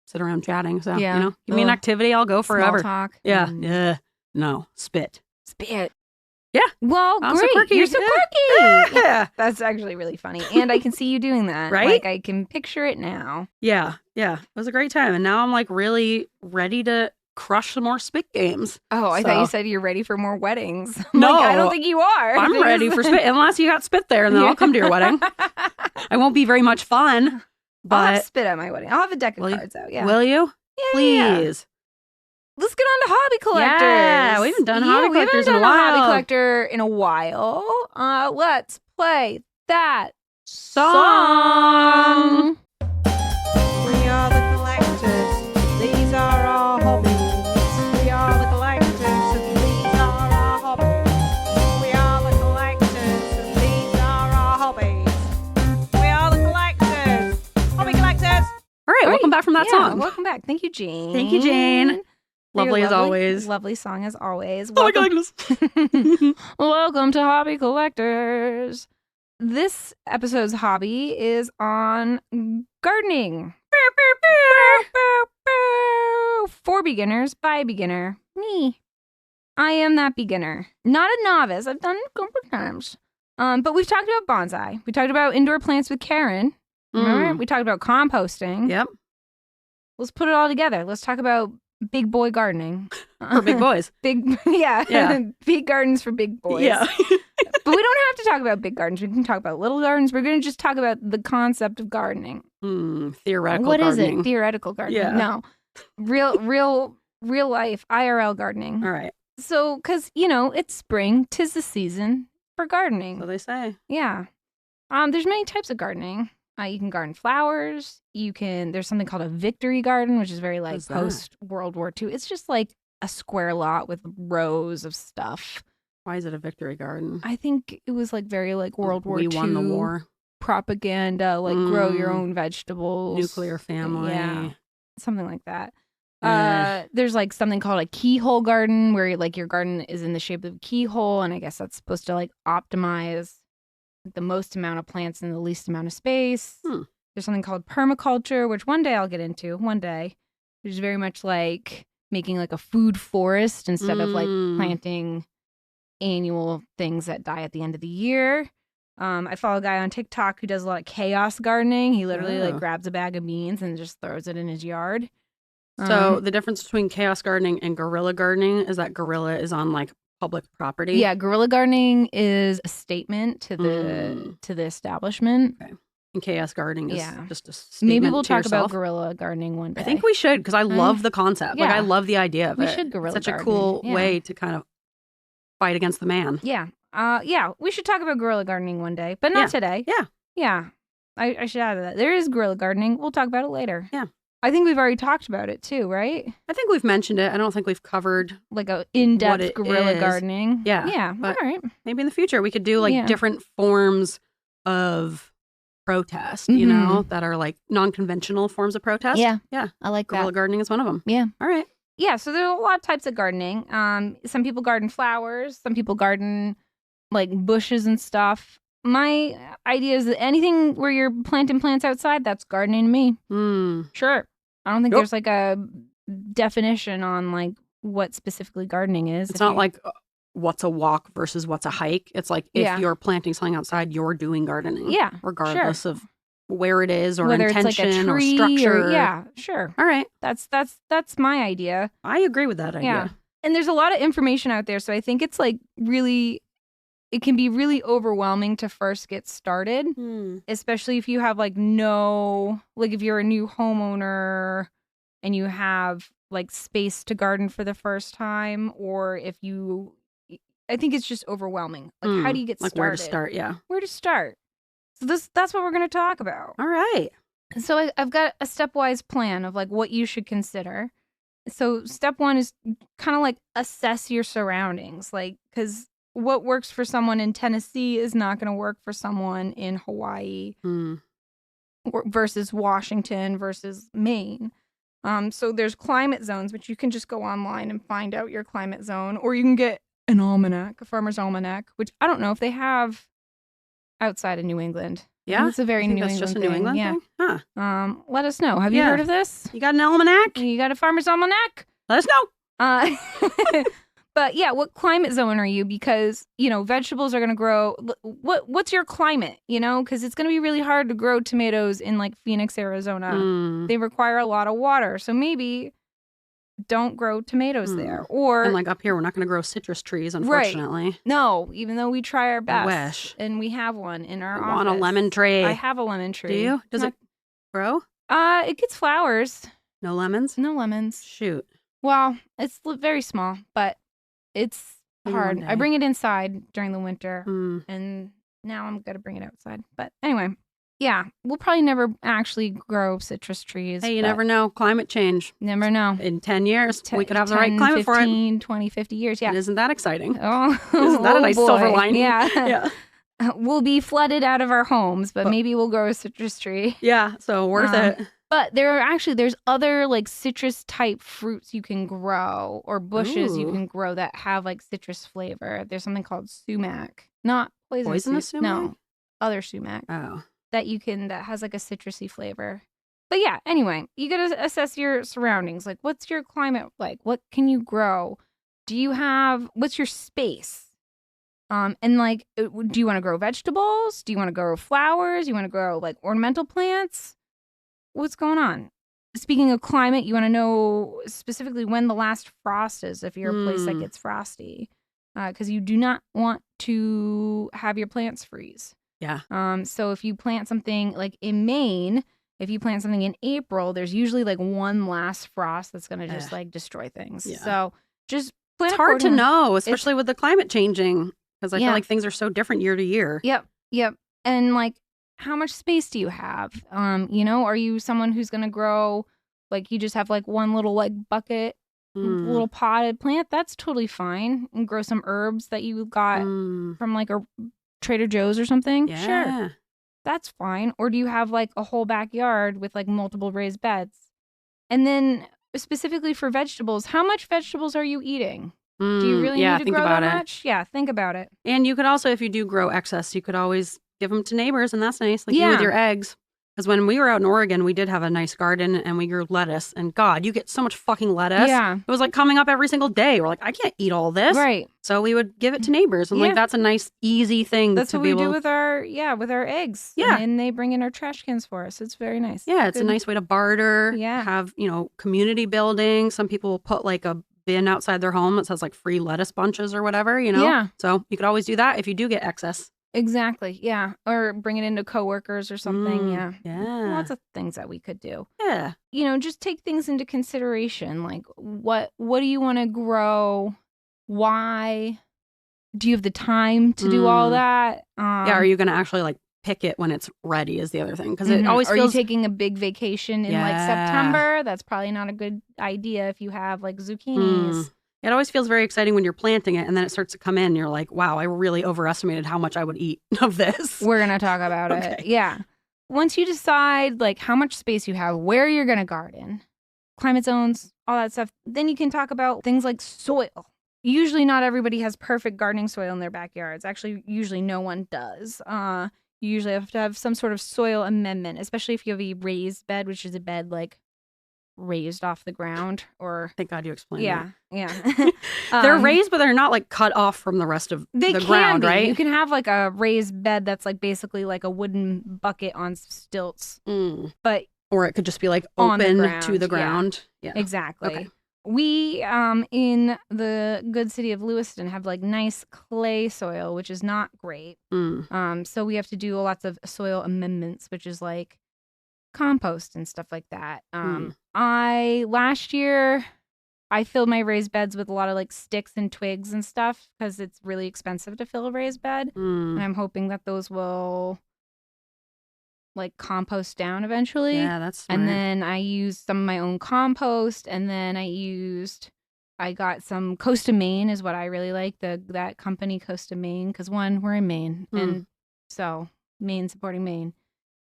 sit around chatting. So, yeah. Give me an activity, I'll go forever. Small talk. Yeah. Yeah. No, spit. Yeah. Well, I'm great. So quirky. You're so quirky. Yeah. That's actually really funny. And I can see you doing that. Right? Like, I can picture it now. Yeah. Yeah. It was a great time. And now I'm like really ready to crush some more spit games. Oh, I thought you said you're ready for more weddings. No. Like, I don't think you are. I'm ready for spit. Unless you got spit there, and then I'll come to your wedding. I won't be very much fun. But I'll have spit at my wedding. I'll have a deck of cards out. Yeah. Will you? Yeah. Please. Let's get on to hobby collectors. Yeah, we haven't done hobby collectors in a while. a Hobby collector in a while. Let's play that song. We are the collectors. These are our hobbies. We are the collectors, and these are our hobbies. We are the collectors, and these are our hobbies. We are the collectors. Hobby collectors. All right, welcome back from that song. Welcome back. Thank you, Jane. Thank you, Jane. Lovely as always. Lovely song as always. Welcome. Welcome to Hobby Collectors. This episode's hobby is on gardening. For beginners, by beginner. Me. I am that beginner. Not a novice. I've done it a couple times. But we've talked about bonsai. We talked about indoor plants with Karen. Remember? We talked about composting. Yep. Let's put it all together. Let's talk about big boy gardening. For big boys. Yeah. Big gardens for big boys. Yeah. But we don't have to talk about big gardens. We can talk about little gardens. We're going to just talk about the concept of gardening. Theoretical What gardening. is it? Theoretical gardening. Yeah. No. Real life IRL gardening. All right. So, because, it's spring. 'Tis the season for gardening. So they say. Yeah. There's many types of gardening. You can garden flowers. There's something called a victory garden, which is very like post World War II. It's just like a square lot with rows of stuff. Why is it a victory garden? I think it was like very like World War II. We won the war. Propaganda, like grow your own vegetables. Nuclear family. Yeah. Something like that. There's like something called a keyhole garden where like your garden is in the shape of a keyhole. And I guess that's supposed to like optimize the most amount of plants in the least amount of space. There's something called permaculture, which one day I'll get into, which is very much like making like a food forest instead of like planting annual things that die at the end of the year. I follow a guy on TikTok who does a lot of chaos gardening. He literally like grabs a bag of beans and just throws it in his yard. So the difference between chaos gardening and guerrilla gardening is that guerrilla is on like public property. Yeah, guerrilla gardening is a statement to the establishment. Okay. And chaos gardening is just a statement. Maybe we'll talk yourself. about guerrilla gardening one day. I think we should because I love the concept. Like I love the idea of it. We should guerrilla It's such garden. a cool way to kind of fight against the man. Yeah. We should talk about guerrilla gardening one day, but not today. Yeah. Yeah. I should add that. There is guerrilla gardening. We'll talk about it later. Yeah. I think we've already talked about it too, right? I think we've mentioned it. I don't think we've covered like a in-depth guerrilla gardening. Yeah. Yeah. All right. Maybe in the future we could do like different forms of protest, that are like non-conventional forms of protest. Yeah. Yeah. I like guerrilla gardening is one of them. Yeah. All right. Yeah. So there's a lot of types of gardening. Some people garden flowers. Some people garden like bushes and stuff. My idea is that anything where you're planting plants outside, that's gardening to me. Sure. I don't think there's like a definition on like what specifically gardening is. It's not like what's a walk versus what's a hike. It's like if you're planting something outside, you're doing gardening. Yeah. Regardless of where it is or whether intention it's like a tree or structure. Yeah, sure. All right. That's my idea. I agree with that idea. Yeah. And there's a lot of information out there, so I think it's like really it can be really overwhelming to first get started, especially if you have like if you're a new homeowner and you have like space to garden for the first time, or if you, I think it's just overwhelming. Like, how do you get started? Like where to start, yeah. Where to start? So that's what we're going to talk about. All right. So I've got a stepwise plan of like what you should consider. So step 1 is kind of like assess your surroundings, like, because what works for someone in Tennessee is not going to work for someone in Hawaii versus Washington versus Maine. So there's climate zones, which you can just go online and find out your climate zone, or you can get an almanac, a farmer's almanac, which I don't know if they have outside of New England. Yeah, it's a very New England just a thing. New England yeah. thing? Huh. Let us know. Have you heard of this? You got an almanac? You got a farmer's almanac? Let us know. But yeah, what climate zone are you? Because, vegetables are going to grow. What's your climate, Because it's going to be really hard to grow tomatoes in like Phoenix, Arizona. They require a lot of water. So maybe don't grow tomatoes there. And like up here, we're not going to grow citrus trees, unfortunately. Right. No, even though we try our best. I wish. And we have one in our office. I want a lemon tree. I have a lemon tree. Do you? Does it grow? It gets flowers. No lemons? No lemons. Shoot. Well, it's very small, but it's hard. I bring it inside during the winter, and now I'm going to bring it outside. But anyway, yeah, we'll probably never actually grow citrus trees. Hey, you never know. Climate change. Never know. In 10 years, we could have the right climate 15, for it. 20, 50 years, yeah. And isn't that exciting? Oh, isn't that a nice silver lining? Yeah. Yeah. We'll be flooded out of our homes, but maybe we'll grow a citrus tree. Yeah, so worth it. But there's other like citrus type fruits you can grow, or bushes you can grow that have like citrus flavor. There's something called sumac, not poisonous sumac. No, other sumac. Oh, that has like a citrusy flavor. But yeah, anyway, you gotta assess your surroundings. Like, what's your climate like? What can you grow? What's your space? And like, do you want to grow vegetables? Do you want to grow flowers? You want to grow like ornamental plants? What's going on? Speaking of climate, you want to know specifically when the last frost is if you're a place that gets frosty, because you do not want to have your plants freeze. Yeah. So if you plant something like in Maine, if you plant something in April, there's usually like one last frost that's going to just like destroy things. Yeah. So just plant. It's hard to know, especially with the climate changing, because I feel like things are so different year to year. Yep. And like, how much space do you have? Are you someone who's going to grow, like you just have like one little like bucket, little potted plant? That's totally fine. And grow some herbs that you got from like a Trader Joe's or something. Yeah. Sure. That's fine. Or do you have like a whole backyard with like multiple raised beds? And then specifically for vegetables, how much vegetables are you eating? Do you really need to grow that much? Yeah, think about it. And you could also, if you do grow excess, you could always give them to neighbors, and that's nice. Like you with your eggs. Because when we were out in Oregon, we did have a nice garden, and we grew lettuce. And God, you get so much fucking lettuce. Yeah. It was like coming up every single day. We're like, I can't eat all this. Right. So we would give it to neighbors. And like, that's a nice, easy thing That's to what be we able do with our eggs. Yeah. And they bring in our trash cans for us. It's very nice. Yeah, it's a nice way to barter. Yeah. Have, community building. Some people will put like a bin outside their home that says like free lettuce bunches or whatever, Yeah. So you could always do that if you do get excess. Exactly. Yeah. Or bring it into coworkers or something. Yeah. Lots Yeah. of things that we could do. Yeah. Just take things into consideration. Like what do you want to grow? Why? Do you have the time to do all that? Are you going to actually like pick it when it's ready is the other thing. Because it always feels... Are you taking a big vacation in like September? That's probably not a good idea if you have like zucchinis. It always feels very exciting when you're planting it, and then it starts to come in. And you're like, wow, I really overestimated how much I would eat of this. We're going to talk about it. Yeah. Once you decide like how much space you have, where you're going to garden, climate zones, all that stuff, then you can talk about things like soil. Usually not everybody has perfect gardening soil in their backyards. Actually, usually no one does. You usually have to have some sort of soil amendment, especially if you have a raised bed, which is a bed like raised off the ground, or thank God you explained that. Yeah. They're raised, but they're not like cut off from the rest of the ground, right? You can have like a raised bed that's like basically like a wooden bucket on stilts, but or it could just be like open to the ground. Yeah. Exactly. Okay. We in the good city of Lewiston have like nice clay soil, which is not great. So we have to do lots of soil amendments, which is like compost and stuff like that. Last year I filled my raised beds with a lot of like sticks and twigs and stuff because it's really expensive to fill a raised bed. And I'm hoping that those will like compost down eventually. Yeah, that's smart. And then I used some of my own compost, and then I got some Coast of Maine is what I really like, that company Coast of Maine, because one, we're in Maine, and so Maine supporting Maine.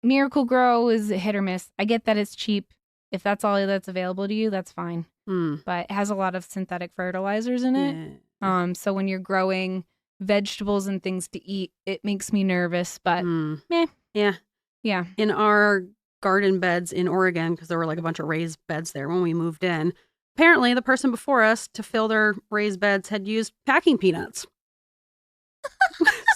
Miracle Grow is a hit or miss. I get that it's cheap. If that's all that's available to you, that's fine. But it has a lot of synthetic fertilizers in it. Yeah. So when you're growing vegetables and things to eat, it makes me nervous, but meh. Yeah. Yeah. In our garden beds in Oregon, because there were like a bunch of raised beds there when we moved in, apparently the person before us to fill their raised beds had used packing peanuts.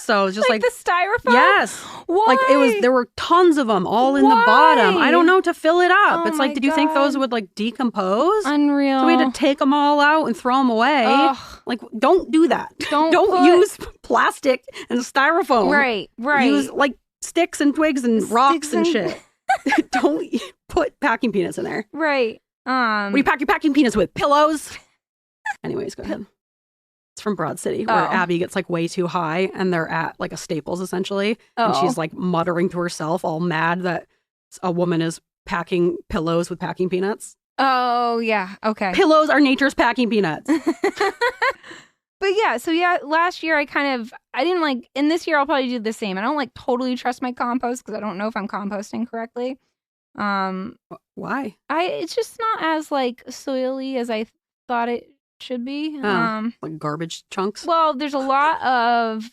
So it's just like the styrofoam? Yes. Why? Like there were tons of them all in the bottom. I don't know, to fill it up. Oh It's like, did you think those would like decompose? Unreal. So we had to take them all out and throw them away. Ugh. Like, don't do that. Don't use plastic and styrofoam. Right. Use like sticks and twigs and rocks and shit. Don't put packing peanuts in there. Right. What do you pack your packing peanuts with? Pillows? Anyways, go ahead. It's from Broad City, where Abby gets like way too high and they're at like a Staples essentially. And she's like muttering to herself, all mad that a woman is packing pillows with packing peanuts. Oh, yeah. Okay. Pillows are nature's packing peanuts. But yeah, last year I didn't like, and this year I'll probably do the same. I don't like totally trust my compost because I don't know if I'm composting correctly. Why? It's just not as like soily as I thought it should be. Like garbage chunks? Well, there's a lot of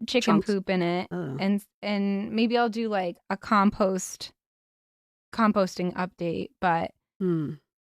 chicken Chunks. poop in it, and maybe I'll do like a composting update, but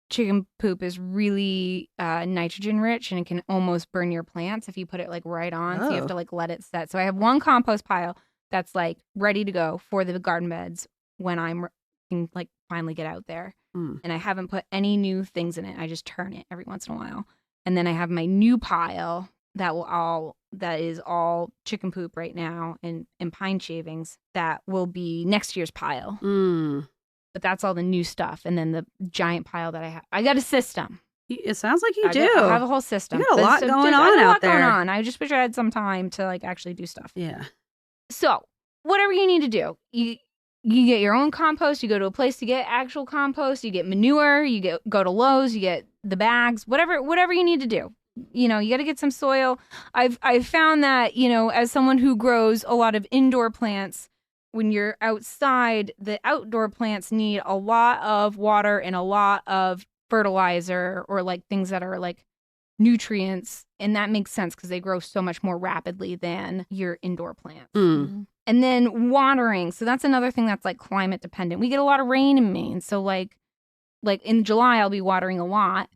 chicken poop is really nitrogen rich, and it can almost burn your plants if you put it like right on. So you have to like let it set. So I have one compost pile that's like ready to go for the garden beds when I'm can like finally get out there. And I haven't put any new things in it. I just turn it every once in a while. And then I have my new pile that is all chicken poop right now and pine shavings that will be next year's pile. But that's all the new stuff. And then the giant pile that I have. I got a system. It sounds like you do. I have a whole system. You got a lot going on out there. I just wish I had some time to like actually do stuff. Yeah. So whatever you need to do, you get your own compost. You go to a place to get actual compost. You get manure. You go to Lowe's. You get the bags. Whatever you need to do. You know, you got to get some soil. I've found that, you know, as someone who grows a lot of indoor plants, when you're outside, the outdoor plants need a lot of water and a lot of fertilizer or like things that are like nutrients, and that makes sense because they grow so much more rapidly than your indoor plants. And then watering. So that's another thing that's like climate dependent. We get a lot of rain in Maine. So like in July, I'll be watering a lot.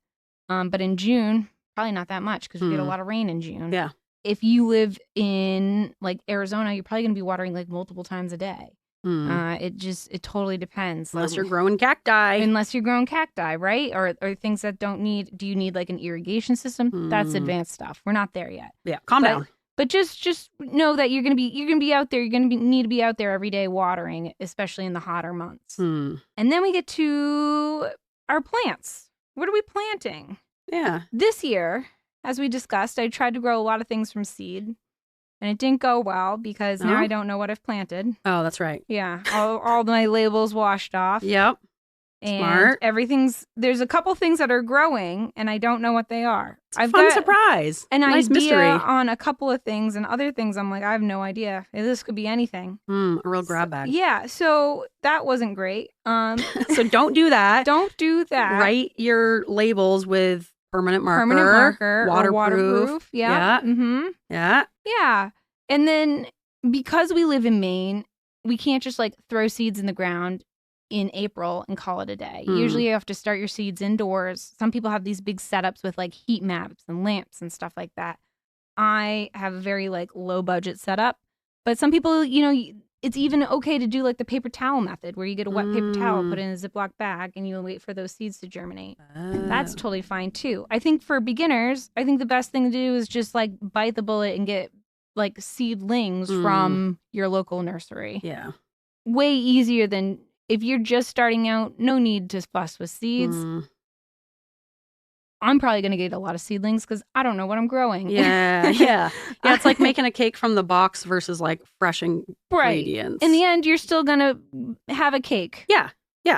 But in June, probably not that much because we get a lot of rain in June. Yeah. If you live in like Arizona, you're probably going to be watering like multiple times a day. It totally depends. Unless you're growing cacti. Unless you're growing cacti, right? Or things that do you need like an irrigation system? That's advanced stuff. We're not there yet. Yeah. Calm down. But just know that you're gonna be out there. Need to be out there every day watering, especially in the hotter months. And then we get to our plants. What are we planting? Yeah. This year, as we discussed, I tried to grow a lot of things from seed, and it didn't go well because now I don't know what I've planted. Oh, that's right. Yeah, all my labels washed off. Yep. And there's a couple things that are growing, and I don't know what they are. I've got surprise. An nice idea mystery on a couple of things, and other things I'm like, I have no idea. This could be anything. A real grab bag. Yeah, so that wasn't great. So don't do that. Don't do that. Write your labels with permanent marker, waterproof. Yeah. Yeah. Yeah. And then because we live in Maine, we can't just like throw seeds in the ground in April and call it a day. Usually you have to start your seeds indoors. Some people have these big setups with like heat maps and lamps and stuff like that. I have a very like low budget setup, but some people, you know, it's even okay to do like the paper towel method where you get a wet paper towel, put it in a Ziploc bag, and you wait for those seeds to germinate. That's totally fine too. I think for beginners, I think the best thing to do is just like bite the bullet and get like seedlings from your local nursery. Yeah. Way easier than if you're just starting out, no need to fuss with seeds. I'm probably going to get a lot of seedlings because I don't know what I'm growing. Yeah. It's like making a cake from the box versus like fresh ingredients. In the end, you're still going to have a cake. Yeah.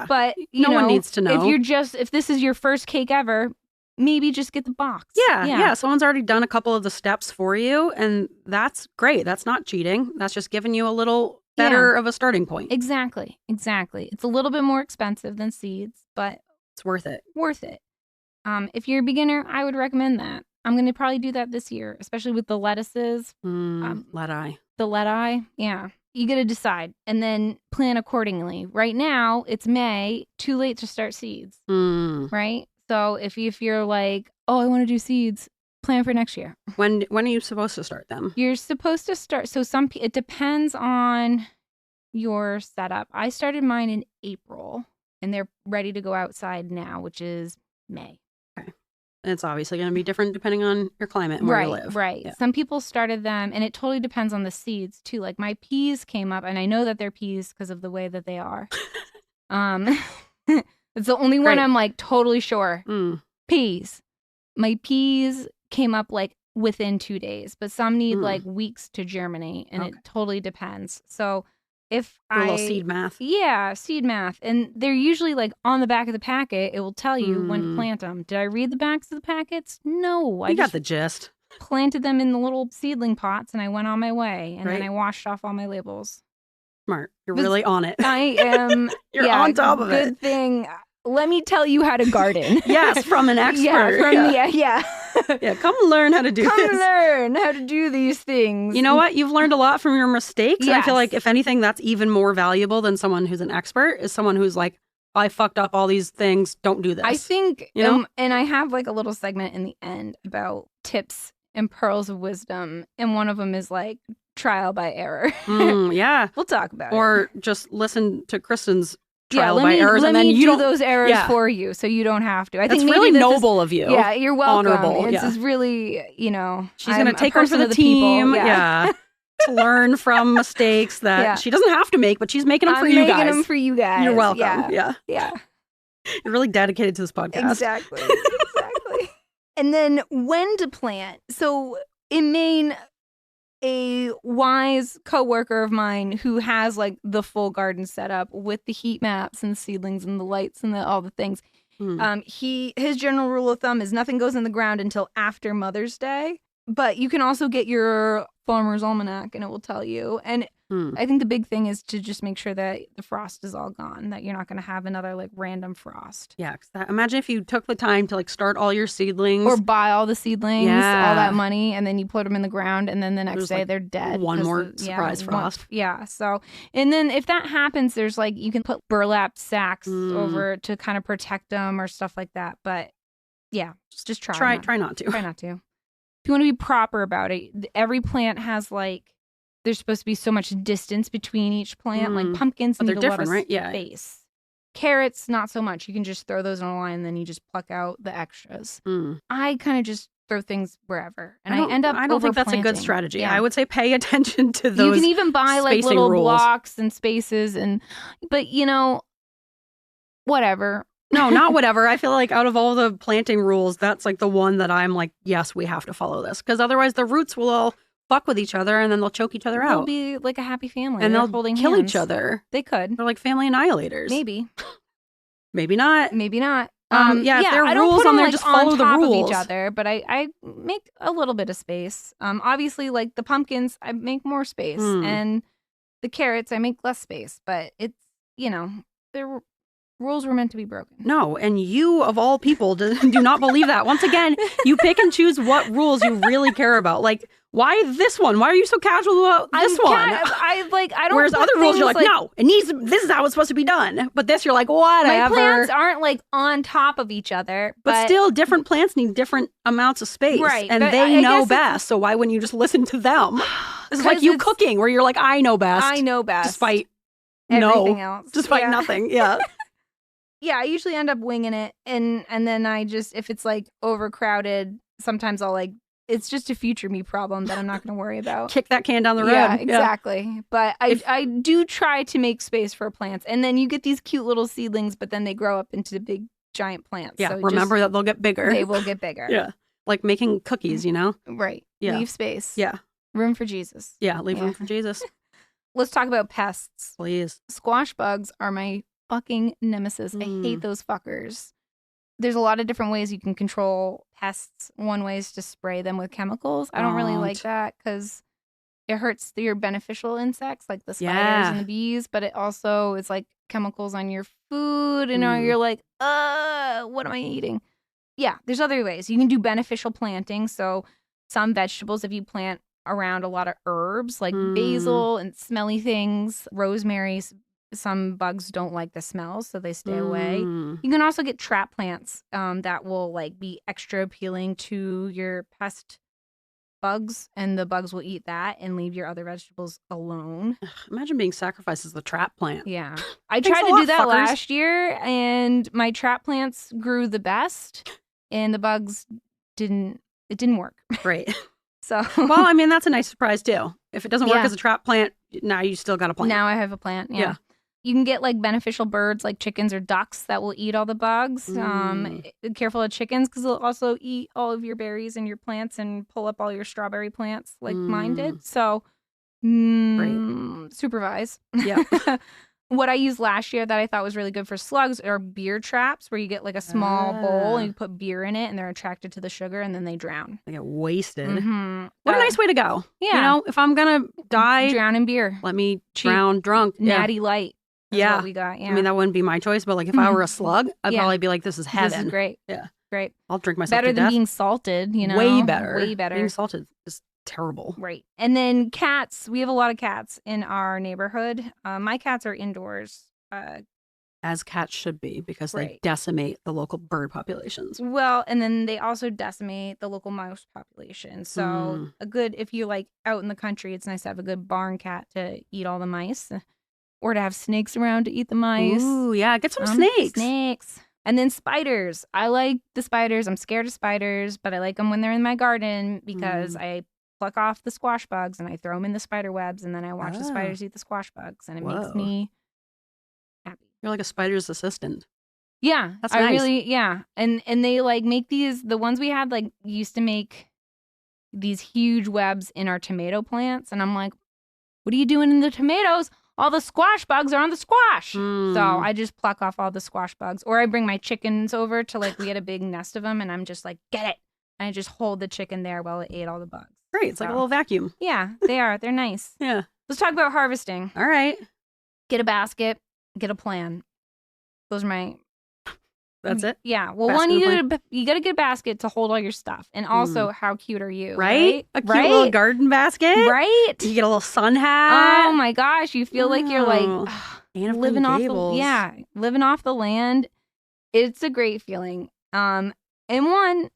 But no one needs to know. If this is your first cake ever, maybe just get the box. Yeah. Someone's already done a couple of the steps for you, and that's great. That's not cheating. That's just giving you a little better of a starting point. Exactly. It's a little bit more expensive than seeds, but it's worth it. If you're a beginner, I would recommend that. I'm going to probably do that this year, especially with the lettuces. Lettuce. The lettuce, yeah. You got to decide and then plan accordingly. Right now, it's May, too late to start seeds, right? So if you're like, oh, I want to do seeds, plan for next year. When are you supposed to start them? You're supposed to start. So it depends on your setup. I started mine in April, and they're ready to go outside now, which is May. It's obviously going to be different depending on your climate and where you live. Right. Yeah. Some people started them, and it totally depends on the seeds too. Like my peas came up, and I know that they're peas because of the way that they are. It's the only one I'm like totally sure. Peas. My peas came up like within 2 days, but some need like weeks to germinate, and it totally depends. So if a little seed math. Yeah, seed math. And they're usually like on the back of the packet. It will tell you when to plant them. Did I read the backs of the packets? No. I got the gist. Planted them in the little seedling pots, and I went on my way. And then I washed off all my labels. Smart. You're really on it. I am. You're on top of it. Good thing. Let me tell you how to garden. Yes, from an expert. Yeah, come learn how to do this. Come learn how to do these things. You know what? You've learned a lot from your mistakes. Yes. I feel like if anything, that's even more valuable than someone who's an expert is someone who's like, I fucked up all these things. Don't do this. I think, and I have like a little segment in the end about tips and pearls of wisdom. And one of them is like trial by error. Yeah. We'll talk about it. Or just listen to Kristen's trial by errors, and then you do those errors for you, so you don't have to. I think it's really noble of you. Yeah, you're welcome. Honorable. This is really, she's going to take one for the team. Yeah. To learn from mistakes that she doesn't have to make, but she's making them for you guys. Making them for you guys. You're welcome. Yeah. You're really dedicated to this podcast. Exactly. And then when to plant. So in Maine, a wise coworker of mine who has like the full garden set up with the heat maps and seedlings and the lights and all the things. His general rule of thumb is nothing goes in the ground until after Mother's Day. But you can also get your Farmer's Almanac and it will tell you. And I think the big thing is to just make sure that the frost is all gone, that you're not going to have another like random frost. Yeah. Imagine if you took the time to like start all your seedlings. Or buy all the seedlings, all that money, and then you put them in the ground and then the next day they're dead. One more surprise frost. So, and then if that happens, there's like, you can put burlap sacks over to kind of protect them or stuff like that. But yeah, just try not to. Try not to. If you want to be proper about it, every plant has like, there's supposed to be so much distance between each plant. Like pumpkins need a lot of space. Carrots, not so much. You can just throw those in a line and then you just pluck out the extras. I kind of just throw things wherever. And I end up I don't think that's a good strategy. Yeah. I would say pay attention to those. You can even buy like little blocks and spaces but whatever. No, not whatever. I feel like out of all the planting rules, that's like the one that I'm like, yes, we have to follow this. Because otherwise the roots will all fuck with each other and then they'll choke each other out. They'll be like a happy family. And they'll kill hands. each other. They could. They're like family annihilators. Maybe. Maybe not. Maybe not. If there are rules on there, just follow the rules. Of each other, but I make a little bit of space. Obviously, like the pumpkins, I make more space. And the carrots, I make less space. But it's, the rules were meant to be broken. No, and you, of all people, do not believe that. Once again, you pick and choose what rules you really care about. Like, why this one? Why are you so casual about this one? I don't. Whereas other rules, you're like, no, this is how it's supposed to be done. But this, you're like, whatever. My plants aren't like on top of each other. But still, different plants need different amounts of space. Right. And they know best. So why wouldn't you just listen to them? It's like you cooking where you're like, I know best. I know best. Despite everything else. Despite nothing. Yeah. Yeah, I usually end up winging it. And then I just, if it's like overcrowded, sometimes I'll like, it's just a future me problem that I'm not going to worry about. Kick that can down the road. Yeah, exactly. But I do try to make space for plants. And then you get these cute little seedlings, but then they grow up into big, giant plants. Yeah, so remember that they'll get bigger. They will get bigger. Yeah. Like making cookies, you know? Right. Yeah. Leave space. Yeah. Room for Jesus. Yeah, leave room for Jesus. Let's talk about pests. Please. Squash bugs are my fucking nemesis. I hate those fuckers. There's a lot of different ways you can control pests. One way is to spray them with chemicals. I don't really like that because it hurts your beneficial insects like the spiders and the bees, but it also is like chemicals on your food and you're like, what am I eating? Yeah, there's other ways. You can do beneficial planting. So some vegetables, if you plant around a lot of herbs like basil and smelly things, rosemary, some bugs don't like the smell, so they stay away. You can also get trap plants that will like be extra appealing to your pest bugs, and the bugs will eat that and leave your other vegetables alone. Imagine being sacrificed as the trap plant. Yeah. I tried to do that last year, and my trap plants grew the best, and the bugs didn't work. Right. So well, I mean, that's a nice surprise too. If it doesn't work as a trap plant, now you still got a plant. Now I have a plant. Yeah. You can get like beneficial birds like chickens or ducks that will eat all the bugs. Careful of chickens because they'll also eat all of your berries and your plants and pull up all your strawberry plants like mine did. So supervise. Yeah. What I used last year that I thought was really good for slugs are beer traps where you get like a small bowl and you put beer in it and they're attracted to the sugar and then they drown. They get wasted. What a nice way to go. Yeah. You know, if I'm going to die, drown in beer. Let me drown drunk. Natty Light. Yeah. What we got. Yeah. I mean, that wouldn't be my choice, but like if I were a slug, I'd probably be like, this is heaven. This is great. Yeah. Great. I'll drink myself better to than death. being salted, you know? Way better. Way better. Being salted is terrible. Right. And then cats. We have a lot of cats in our neighborhood. My cats are indoors. As cats should be, because they decimate the local bird populations. Well, and then they also decimate the local mouse population. So if you're like out in the country, it's nice to have a good barn cat to eat all the mice. Or to have snakes around to eat the mice. Ooh, yeah. Get some snakes. Snakes. And then spiders. I like the spiders. I'm scared of spiders, but I like them when they're in my garden because I pluck off the squash bugs and I throw them in the spider webs and then I watch the spiders eat the squash bugs and it makes me happy. You're like a spider's assistant. Yeah. That's nice. And they like make these, the ones we had like used to make these huge webs in our tomato plants. And I'm like, what are you doing in the tomatoes? All the squash bugs are on the squash. So I just pluck off all the squash bugs. Or I bring my chickens over to like, we had a big nest of them and I'm just like, get it. And I just hold the chicken there while it ate all the bugs. Great. It's like a little vacuum. Yeah, they are. They're nice. Yeah. Let's talk about harvesting. All right. Get a basket. Get a plan. Those are my... That's it? Yeah. Well, Basket you got to get a basket to hold all your stuff. And also, how cute are you? Right? A cute little garden basket. Right? You get a little sun hat. Oh my gosh. You feel like you're like living off living off the land. It's a great feeling. And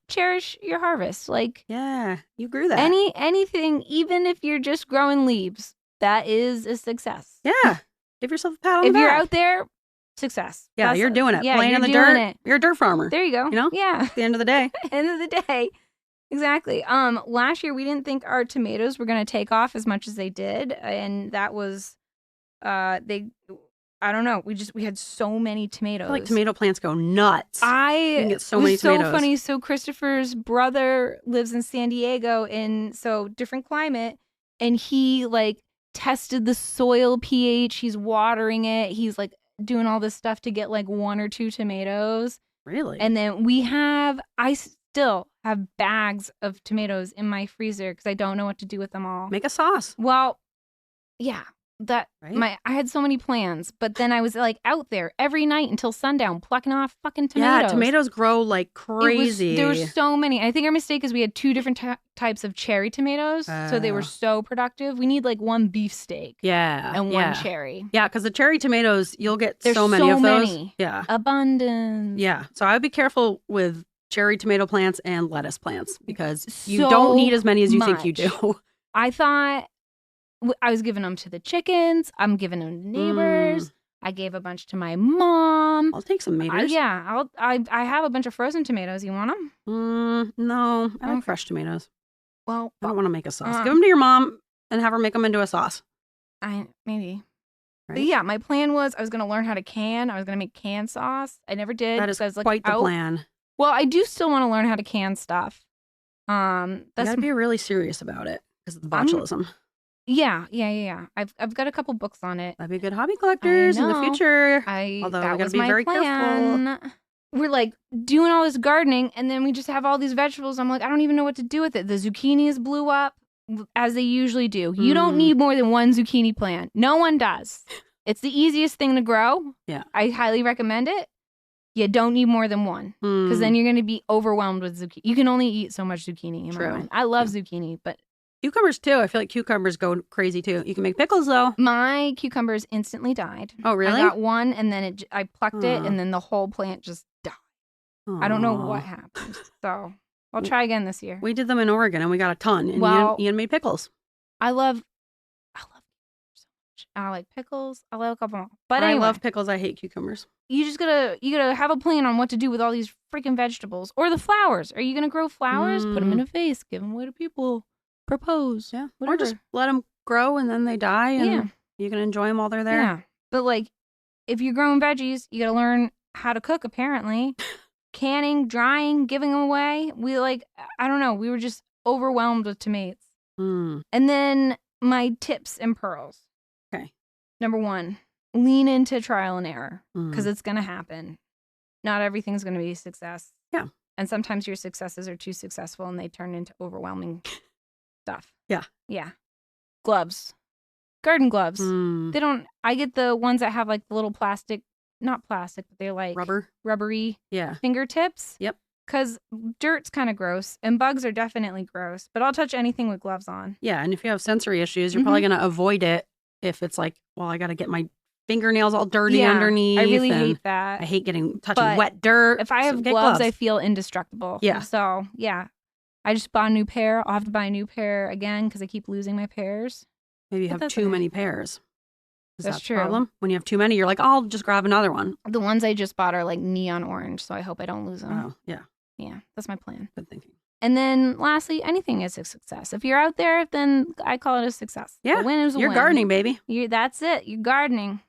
cherish your harvest. Like, yeah, you grew that. Anything, even if you're just growing leaves, that is a success. Yeah. Give yourself a pat on the back. If you're out there, success. Yeah, you're doing it. Yeah, playing in the dirt. You're a dirt farmer. There you go. You know? Yeah. At the end of the day. End of the day. Exactly. Last year we didn't think our tomatoes were going to take off as much as they did, and that was I don't know. We had so many tomatoes. I feel like tomato plants go nuts. You can get so many tomatoes. So funny. So Christopher's brother lives in San Diego, and so different climate, and he like tested the soil pH. He's watering it. He's like doing all this stuff to get like 1 or 2 tomatoes. Really? And then I still have bags of tomatoes in my freezer because I don't know what to do with them all. Make a sauce. Well, yeah. I had so many plans, but then I was like out there every night until sundown plucking off fucking tomatoes. Yeah, tomatoes grow like crazy. There were so many. I think our mistake is we had 2 different types of cherry tomatoes, so they were so productive. We need like 1 beefsteak, and 1 cherry. Yeah, because the cherry tomatoes, you'll get There's so many of those. Yeah, abundance. Yeah, so I would be careful with cherry tomato plants and lettuce plants because you don't need as many as you think you do. I thought I was giving them to the chickens. I'm giving them to neighbors. I gave a bunch to my mom. I'll take some tomatoes. I have a bunch of frozen tomatoes. You want them? No, I like fresh tomatoes. Well, I don't want to make a sauce. Give them to your mom and have her make them into a sauce. Maybe. Right? But yeah, my plan was I was going to learn how to can. I was going to make canned sauce. I never did. That is I was quite the plan. Well, I do still want to learn how to can stuff. You gotta be really serious about it because of the botulism. Yeah. I've got a couple books on it. That'd be good hobby collectors in the future. Although we gotta be very careful. We're like doing all this gardening, and then we just have all these vegetables. I'm like, I don't even know what to do with it. The zucchinis blew up, as they usually do. You don't need more than one zucchini plant. No one does. It's the easiest thing to grow. Yeah. I highly recommend it. You don't need more than one, because then you're going to be overwhelmed with zucchini. You can only eat so much zucchini in my mind. I love zucchini, but cucumbers too. I feel like cucumbers go crazy too. You can make pickles though. My cucumbers instantly died. Oh, really? I got one, and then I plucked it, and then the whole plant just died. I don't know what happened. So I'll try again this year. We did them in Oregon, and we got a ton. And Ian made pickles. I love so much. I like pickles. I like them all. But I anyway, love pickles. I hate cucumbers. You gotta have a plan on what to do with all these freaking vegetables or the flowers. Are you gonna grow flowers? Put them in a vase. Give them away to people. Propose. Yeah. Whatever. Or just let them grow and then they die, and you can enjoy them while they're there. Yeah. But like, if you're growing veggies, you gotta learn how to cook. Apparently, canning, drying, giving them away. I don't know. We were just overwhelmed with tomatoes. And then my tips and pearls. Okay. Number 1, lean into trial and error, because it's going to happen. Not everything's going to be a success. Yeah. And sometimes your successes are too successful and they turn into overwhelming stuff. Yeah. Yeah. Gloves. Garden gloves. I get the ones that have like the little plastic, not plastic, but they're like rubbery fingertips. Yep. Because dirt's kind of gross and bugs are definitely gross, but I'll touch anything with gloves on. Yeah. And if you have sensory issues, you're probably going to avoid it if it's like, well, I got to get my fingernails all dirty underneath. I really hate that. I hate touching wet dirt. If I have gloves, I feel indestructible. Yeah. So, yeah. I just bought a new pair. I'll have to buy a new pair again because I keep losing my pairs. Maybe you have too many pairs. That's true. The problem? When you have too many, you're like, I'll just grab another one. The ones I just bought are like neon orange, so I hope I don't lose them. Oh, yeah. Yeah, that's my plan. Good thinking. And then lastly, anything is a success. If you're out there, then I call it a success. Yeah. A win is a win. You're gardening, baby. That's it. You're gardening.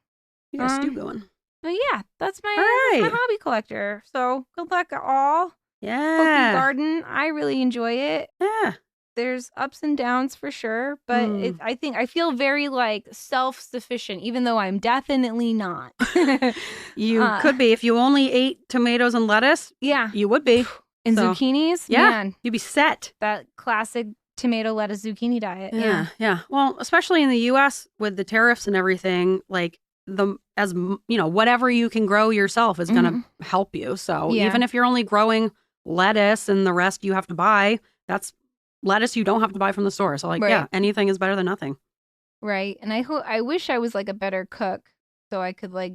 You got a stew going. But yeah, that's my hobby collector. So good luck all. Yeah. Hope you garden. I really enjoy it. Yeah. There's ups and downs for sure, but I feel very like self-sufficient, even though I'm definitely not. You could be if you only ate tomatoes and lettuce. Yeah, you would be. And zucchinis. Yeah, man, you'd be set. That classic tomato, lettuce, zucchini diet. Yeah. Well, especially in the U.S. with the tariffs and everything, like whatever you can grow yourself is going to help you. So even if you're only growing lettuce and the rest you have to buy, that's lettuce you don't have to buy from the store. So anything is better than nothing. Right. And I wish I was like a better cook so I could like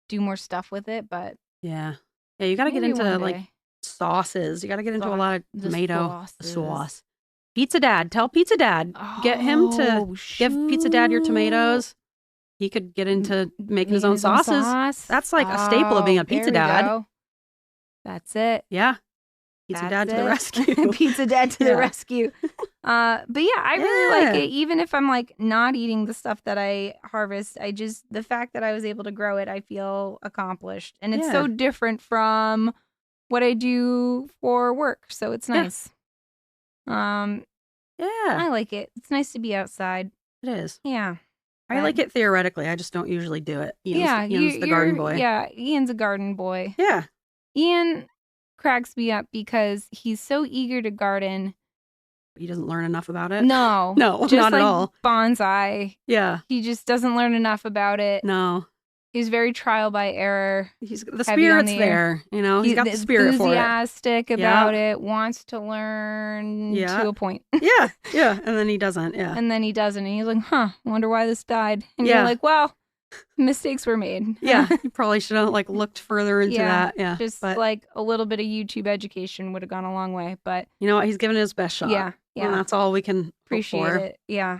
do more stuff with it, but yeah, you got to get into like sauces. You got to get into a lot of tomato sauce. Pizza Dad, tell Pizza Dad, get him to give Pizza Dad your tomatoes. He could get into making his own sauces. That's like a staple of being a pizza dad. That's it. Yeah. Pizza Dad to the rescue. Pizza Dad to the rescue. But yeah, I really like it. Even if I'm like not eating the stuff that I harvest, the fact that I was able to grow it, I feel accomplished. And it's so different from what I do for work. So it's nice. I like it. It's nice to be outside. It is. Yeah. I like it theoretically. I just don't usually do it. Ian's the garden boy. Yeah, Ian's a garden boy. Yeah. Ian cracks me up because he's so eager to garden. He doesn't learn enough about it? No, just not like at all. Bonsai. Yeah. He just doesn't learn enough about it. No. He's very trial by error. The spirit's there. He's got the spirit for it. Enthusiastic about it, wants to learn to a point. Yeah. And then he doesn't. Yeah. And then he doesn't. And he's like, wonder why this died. And you're like, well, mistakes were made. Yeah. You probably should have like looked further into that. Yeah. Just like a little bit of YouTube education would have gone a long way. But you know what? He's given it his best shot. Yeah. And that's all we can appreciate it. Yeah.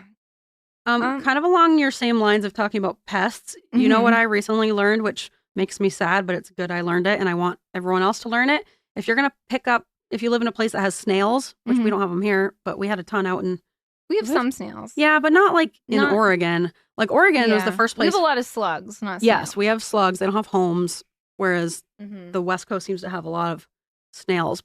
Kind of along your same lines of talking about pests. You know what I recently learned, which makes me sad, but it's good I learned it, and I want everyone else to learn it. If you're going to if you live in a place that has snails, which we don't have them here, but we had a ton out in... We have some snails. Yeah, but not like in Oregon. Like Oregon was the first place... We have a lot of slugs, not snails. Yes, we have slugs. They don't have homes, whereas the West Coast seems to have a lot of snails.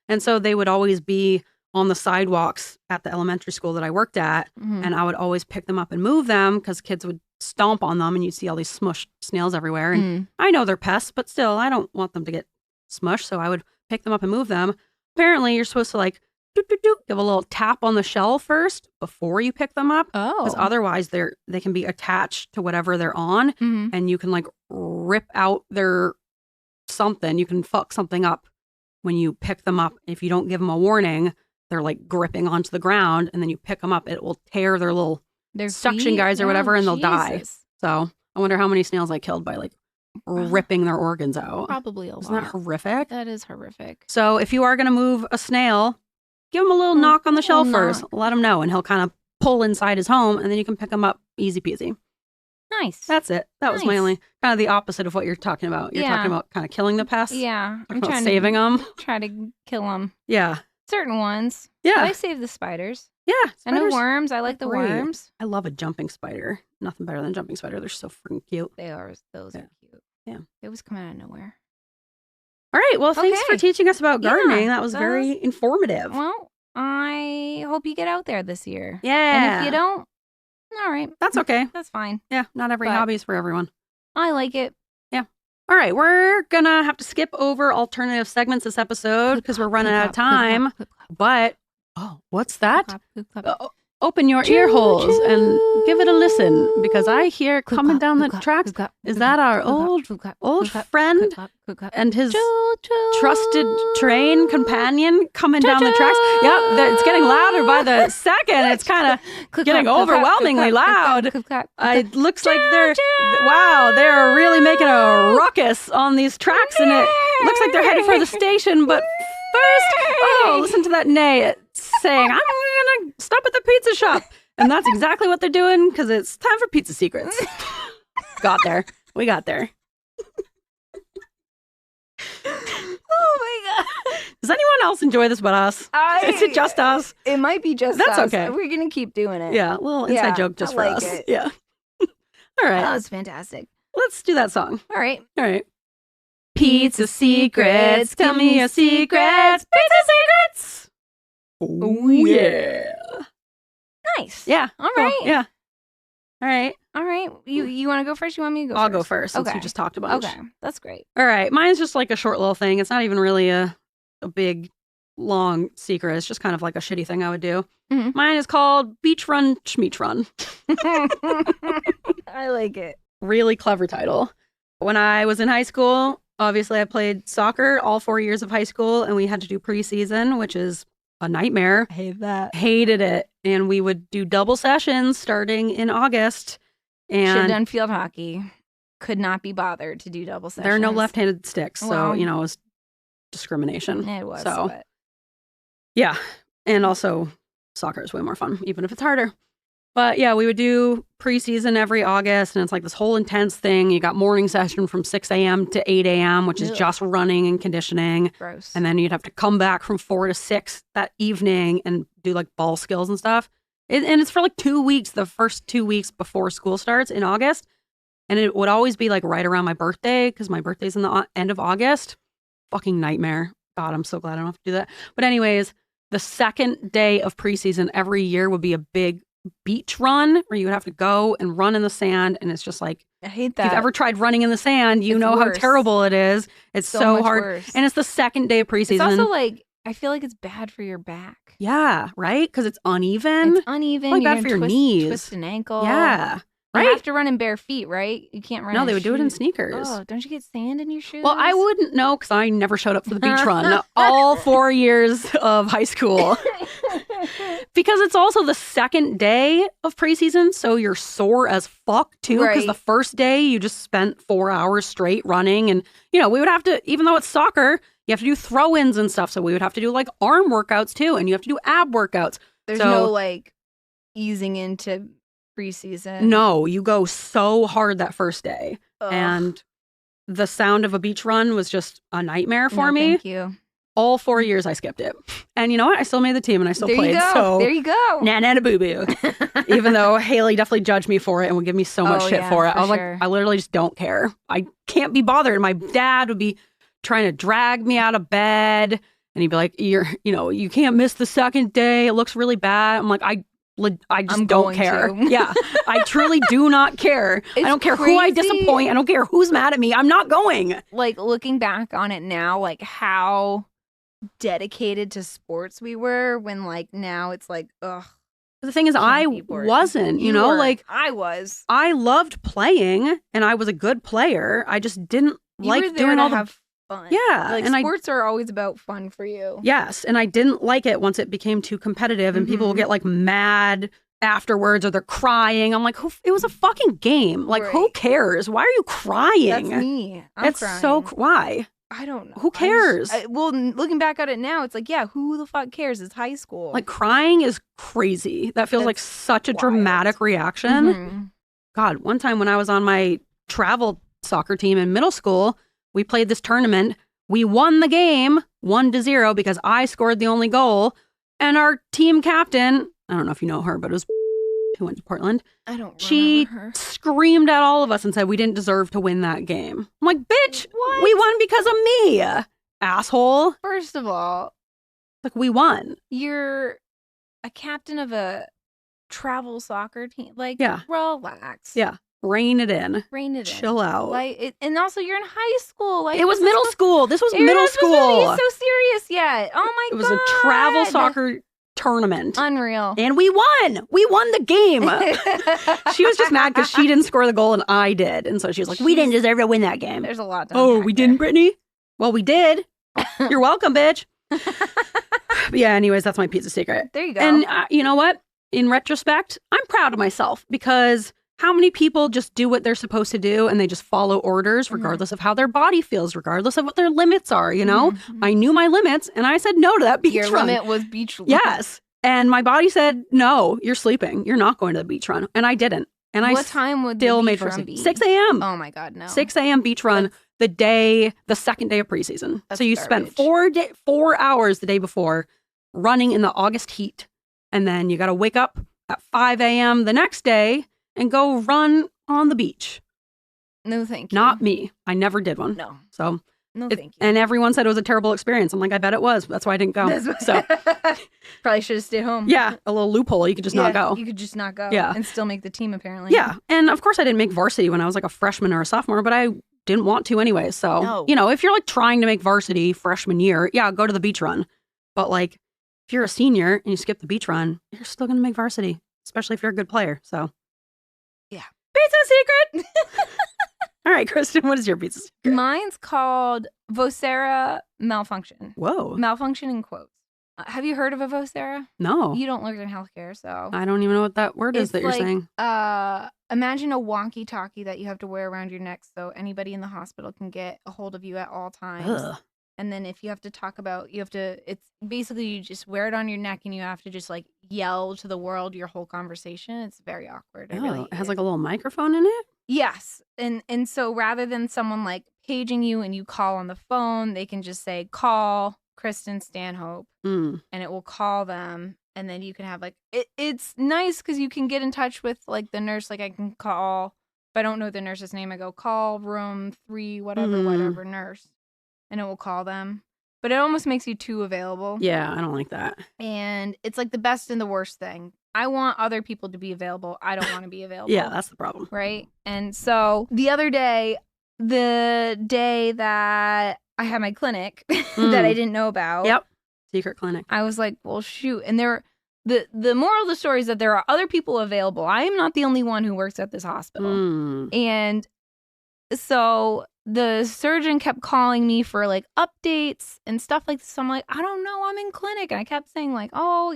And so they would always be on the sidewalks at the elementary school that I worked at, and I would always pick them up and move them because kids would stomp on them and you'd see all these smushed snails everywhere. And I know they're pests, but still, I don't want them to get smushed, so I would pick them up and move them. Apparently, you're supposed to like give a little tap on the shell first before you pick them up. Oh. Because otherwise they can be attached to whatever they're on, and you can like rip out their something. You can fuck something up when you pick them up. If you don't give them a warning, they're like gripping onto the ground, and then you pick them up. It will tear their little suction guides or whatever, and they'll die. So I wonder how many snails I killed by like ripping their organs out. Probably a lot. Isn't that horrific? That is horrific. So if you are going to move a snail, give him a little knock on the shell first. Let him know, and he'll kind of pull inside his home, and then you can pick him up easy peasy. Nice. That's it. That was my only kind of the opposite of what you're talking about. You're talking about kind of killing the pests. Yeah. I'm trying saving them. Try to kill them. Yeah. Certain ones. Yeah. But I save the spiders. Yeah. And the worms. I like the worms. I love a jumping spider. Nothing better than jumping spider. They're so freaking cute. They are. Those are cute. Yeah. They always come out of nowhere. All right. Well, thanks for teaching us about gardening. Yeah, that was very informative. Well, I hope you get out there this year. Yeah. And if you don't, all right. That's okay. That's fine. Yeah. Not every hobby is for everyone. I like it. Yeah. All right. We're going to have to skip over alternative segments this episode because we're running out of time. But, what's that? Open your ear holes and give it a listen because I hear coming down the tracks. Is that our old friend and his trusted train companion coming down the tracks? Yep, it's getting louder by the second. It's kind of getting overwhelmingly loud. It looks like they're really making a ruckus on these tracks, and it looks like they're headed for the station. But first, listen to that neigh. It's saying, I'm going to stop at the pizza shop. And that's exactly what they're doing because it's time for Pizza Secrets. Got there. We got there. Oh my God. Does anyone else enjoy this but us? Is it just us? It might be just us. That's okay. We're going to keep doing it. Yeah, a little inside joke just for us. It. Yeah. All right. That was fantastic. Let's do that song. All right. Pizza Secrets. Tell me your secrets. Pizza Secrets. Oh, yeah. Nice. Yeah. All right. Cool. Yeah. All right. You want to go first? You want me to go first? I'll go first since you just talked about it. Okay. That's great. All right. Mine's just like a short little thing. It's not even really a big, long secret. It's just kind of like a shitty thing I would do. Mm-hmm. Mine is called Beach Run Schmeech Run. I like it. Really clever title. When I was in high school, obviously I played soccer all 4 years of high school, and we had to do preseason, which is a nightmare. I hate that. Hated it. And we would do double sessions starting in August. And should have done field hockey. Could not be bothered to do double sessions. There are no left-handed sticks, so, it was discrimination. It was. So, but... yeah. And also, soccer is way more fun, even if it's harder. But yeah, we would do preseason every August, and it's like this whole intense thing. You got morning session from 6 a.m. to 8 a.m., which is just running and conditioning. Gross. And then you'd have to come back from 4 to 6 that evening and do like ball skills and stuff. And it's for like 2 weeks, the first 2 weeks before school starts in August. And it would always be like right around my birthday because my birthday's in the end of August. Fucking nightmare. God, I'm so glad I don't have to do that. But anyways, the second day of preseason every year would be a big beach run where you would have to go and run in the sand, and it's just like, I hate that. If you've ever tried running in the sand, you know how terrible it is. It's so hard. Worse. And it's the second day of preseason. It's also like, I feel like it's bad for your back. Yeah, right? Because it's uneven. It's uneven. Like bad for your knees. Twist an ankle. Yeah. Right? You have to run in bare feet, right? You can't run No, in they would shoes. do it in sneakers. Oh, don't you get sand in your shoes? Well, I wouldn't know because I never showed up for the beach run all 4 years of high school. Because it's also the second day of preseason, so you're sore as fuck too. Because the first day you just spent 4 hours straight running, and we would have to, even though it's soccer, you have to do throw-ins and stuff. So we would have to do like arm workouts too, and you have to do ab workouts. There's no like easing into preseason. No, you go so hard that first day. Ugh. And the sound of a beach run was just a nightmare for No, me. Thank you. All 4 years I skipped it. And you know what? I still made the team and I still There played. you go. So There you go. Nana boo boo. Even though Haley definitely judged me for it and would give me so much shit for it. I was sure. like, I literally just don't care. I can't be bothered. My dad would be trying to drag me out of bed and he'd be like, you can't miss the second day. It looks really bad. I'm like, I just don't care. Yeah, I truly do not care. I don't care who I disappoint. I don't care who's mad at me. I'm not going. Like looking back on it now, like how dedicated to sports we were when like now it's like, ugh. The thing is, I wasn't, like I was. I loved playing and I was a good player. I just didn't like doing all the have fun. Yeah. Like and sports are always about fun for you. Yes. And I didn't like it once it became too competitive and people will get like mad afterwards or they're crying. I'm like, it was a fucking game. Like, who cares? Why are you crying? That's me. I'm crying. So why? I don't know. Who cares? Well, looking back at it now, it's like, yeah, who the fuck cares? It's high school. Like crying is crazy. That feels like such a dramatic reaction. God, one time when I was on my travel soccer team in middle school, we played this tournament. We won the game 1-0 because I scored the only goal. And our team captain, I don't know if you know her, but it was who went to Portland. I don't She remember her. screamed at all of us and said we didn't deserve to win that game. I'm like, bitch, What? we won because of me, asshole. First of all, Like, we won. you're a captain of a travel soccer team. Like, Yeah. relax. Yeah. Rein it in. Rein it in. Chill out. Like, and also you're in high school. Like, It was middle school. This was You're middle not supposed to school. be so serious yet. Oh my It god. was a travel soccer tournament. Unreal. And we won. We won the game. She was just mad because she didn't score the goal and I did. And so she was like, we didn't deserve to win that game. There's a lot to Oh, unpack we there. didn't, Brittany? Well, we did. You're welcome, bitch. But yeah, anyways, that's my pizza secret. There you go. And you know what? In retrospect, I'm proud of myself because how many people just do what they're supposed to do and they just follow orders regardless of how their body feels, regardless of what their limits are, you know? I knew my limits and I said no to that beach Your run. limit was beach run. Yes. And my body said, no, you're sleeping. You're not going to the beach run. And I didn't. And I What time would still the made beach run first be? 6 a.m. Oh my god, no. 6 a.m. beach run the second day of preseason. That's So you garbage. spent 4 hours the day before running in the August heat. And then you got to wake up at 5 a.m. the next day and go run on the beach. No, thank you. Not me. I never did one. No. So, No, thank you. and everyone said it was a terrible experience. I'm like, I bet it was. That's why I didn't go. So, probably should have stayed home. yeah, a little loophole. You could just not go. You could just not go. Yeah. And still make the team, apparently. Yeah. And of course, I didn't make varsity when I was like a freshman or a sophomore, but I didn't want to anyway. So, No. you know, if you're like trying to make varsity freshman year, yeah, go to the beach run. But like, if you're a senior and you skip the beach run, you're still going to make varsity, especially if you're a good player. So, Yeah. Pizza secret. All right, Kristen, what is your pizza secret? Mine's called Vocera malfunction. Whoa. Malfunction in quotes. Have you heard of a Vocera? No. You don't work in healthcare, so. I don't even know what that word is It's that you're like, saying. Imagine a walkie-talkie that you have to wear around your neck so anybody in the hospital can get a hold of you at all times. Ugh. And then if you have to talk about, it's basically you just wear it on your neck and you have to just like yell to the world your whole conversation. It's very awkward. I really Oh, hate it has it. like a little microphone in it? Yes. And so rather than someone like paging you and you call on the phone, they can just say, call Kristen Stanhope, Mm. and it will call them. And then you can have like, it's nice because you can get in touch with like the nurse. Like I can call, if I don't know the nurse's name, I go call room 3, whatever nurse, and it will call them. But it almost makes you too available. Yeah, I don't like that. And it's like the best and the worst thing. I want other people to be available. I don't want to be available. Yeah, that's the problem. Right. And so the other day, the day that I had my clinic that I didn't know about. Yep. Secret clinic. I was like, well, shoot. And the moral of the story is that there are other people available. I am not the only one who works at this hospital. Mm. And so the surgeon kept calling me for like updates and stuff like this. So I'm like, I don't know, I'm in clinic. And I kept saying like, oh,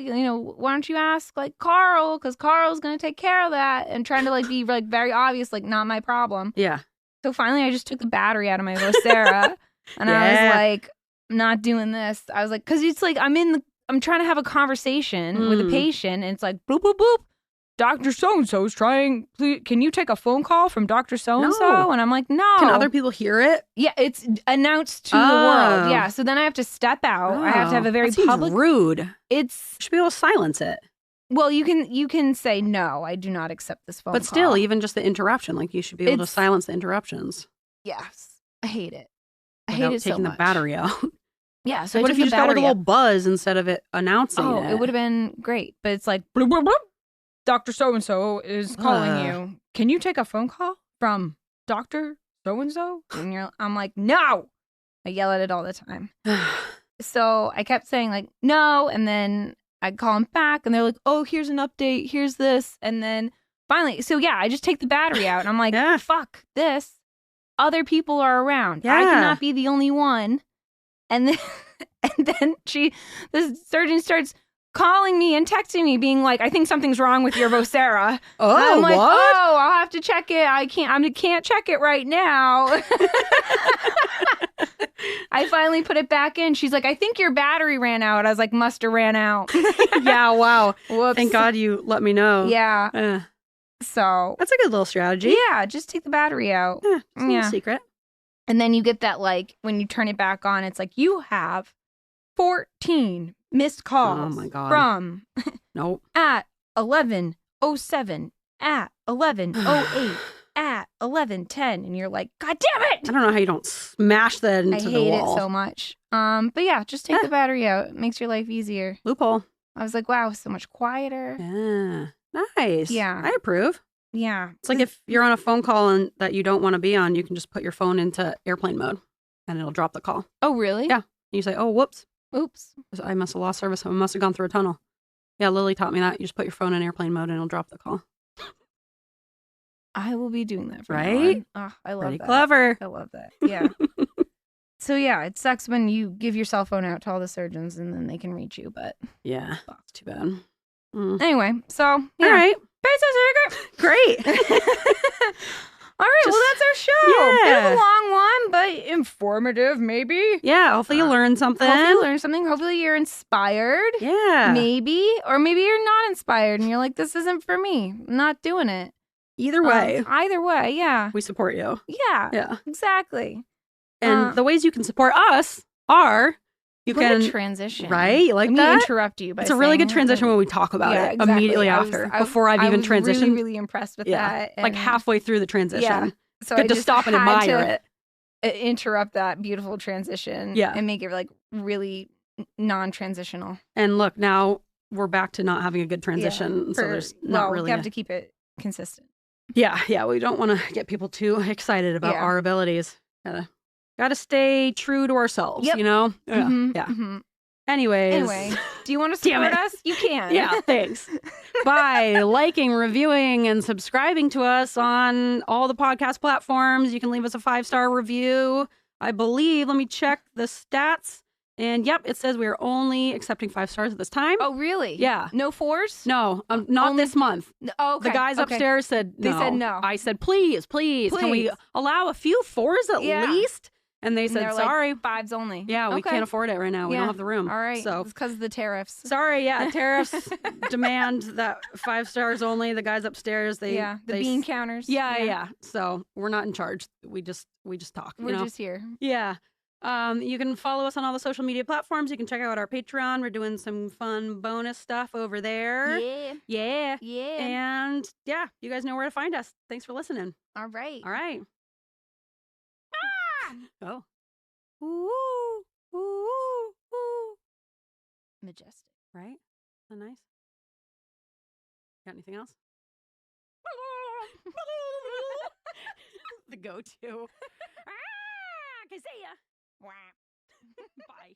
why don't you ask like Carl? Because Carl's going to take care of that. And trying to like be like very obvious, like not my problem. Yeah. So finally I just took the battery out of my Vocera and I was like, I'm not doing this. I was like, because it's like I'm trying to have a conversation with a patient and it's like boop, boop, boop. Dr. So-and-so's trying, please, can you take a phone call from Dr. So-and-so? No. And I'm like, no. Can other people hear it? Yeah, it's announced to the world. Yeah, so then I have to step out. I have to have a very that seems public. rude. You It's should be able to silence it. well, you can say no. I do not accept this phone But still, call. even just the interruption, like you should be able to It's- silence the interruptions. Yes, I hate it. I without hate it so taking much. the battery out. Yeah. So I What took if you the just got like a battery little buzz instead of it announcing out. it? It would have been great, but it's like bloop, bloop, bloop. Dr. So-and-so is calling Ugh. you. Can you take a phone call from Dr. So-and-so? And I'm like, no. I yell at it all the time. So I kept saying like, no. And then I'd call them back and they're like, oh, here's an update. Here's this. And then finally, so yeah, I just take the battery out and I'm like, Yeah. fuck this. Other people are around. I Yeah. cannot be the only one. And then, the surgeon starts calling me and texting me being like, I think something's wrong with your Vocera. Oh, And I'm like, what? oh, I'll have to check it. I can't check it right now. I finally put it back in. She's like, I think your battery ran out. I was like, must have ran out. Yeah, wow. Whoops. Thank God you let me know. Yeah. So That's a good little strategy. yeah, just take the battery out. Yeah, it's a little Yeah. secret. And then you get that like when you turn it back on, it's like you have 14 missed calls Oh my God. from Nope. at 11:07, at 11:08, at 11:10, and you're like, God damn I it! don't know how you don't smash that into I the hate wall. it so much. But yeah, just take the battery out. It makes your life easier. Loophole. I was like, wow, so much quieter. Yeah. Nice. Yeah. I approve. Yeah. It's like if you're on a phone call and that you don't want to be on, you can just put your phone into airplane mode and it'll drop the call. Oh, really? Yeah. You say, oh, whoops. Oops. I must have lost service. I must have gone through a tunnel. Yeah, Lily taught me that. You just put your phone in airplane mode and it'll drop the call. I will be doing that from now Right? on. Oh, I love Pretty that. clever. I love that. Yeah. So yeah, it sucks when you give your cell phone out to all the surgeons and then they can reach you. But Yeah. That's too bad. Mm. anyway, so yeah. All right. It's a secret. Great. All right, well, that's our show. Bit of Yeah. a long one, but informative, maybe. Yeah. Hopefully you learn something. Hopefully you learn something. Hopefully you're inspired. Yeah. Maybe. Or maybe you're not inspired and you're like, this isn't for me. I'm not doing it. Either way, Either way, yeah. we support you. Yeah. Yeah. Exactly. And the ways you can support us are you What can a transition. right? You like Let me that? interrupt you by It's a really saying good it, transition like- when we talk about Yeah, it exactly. immediately I was- after, I- before I've I even was transitioned. really, really impressed with that. Like and- halfway through the transition. Yeah. So Good I to just stop and had admire to it. interrupt that beautiful transition. Yeah. And make it like really non-transitional. And look, now we're back to not having a good transition. So For- there's not really we have a- to keep it consistent. Yeah, we don't want to get people too excited about Yeah. our abilities. Gotta stay true to ourselves, Yep. you know? Mhm, Yeah. mhm. Anyways. Anyway, do you want to Damn support it. us? You can. Yeah, thanks. By liking, reviewing, and subscribing to us on all the podcast platforms. You can leave us a 5-star review. I believe, let me check the stats. And yep, it says we are only accepting 5 stars at this time. Oh, really? Yeah. No 4s? No, not only- this month. Oh, okay. The guys okay. upstairs said no. They said no. I said, please. Can we Please. allow a few 4s at Yeah. least? And they And said, they're sorry. like 5s only. Yeah, we Okay. can't afford it right now. We Yeah. don't have the room. All right. So It's because of the tariffs. sorry, yeah, tariffs demand that 5 stars only. The guys upstairs, The bean counters. Yeah. So we're not in charge. We just talk. We're you know? just here. Yeah. You can follow us on all the social media platforms. You can check out our Patreon. We're doing some fun bonus stuff over there. Yeah. Yeah. Yeah. And yeah, you guys know where to find us. Thanks for listening. All right. All right. Ah! Oh. Ooh, ooh, ooh. Majestic. Right? So nice. Got anything else? The go-to. Ah, I can see ya. Bye. Bye.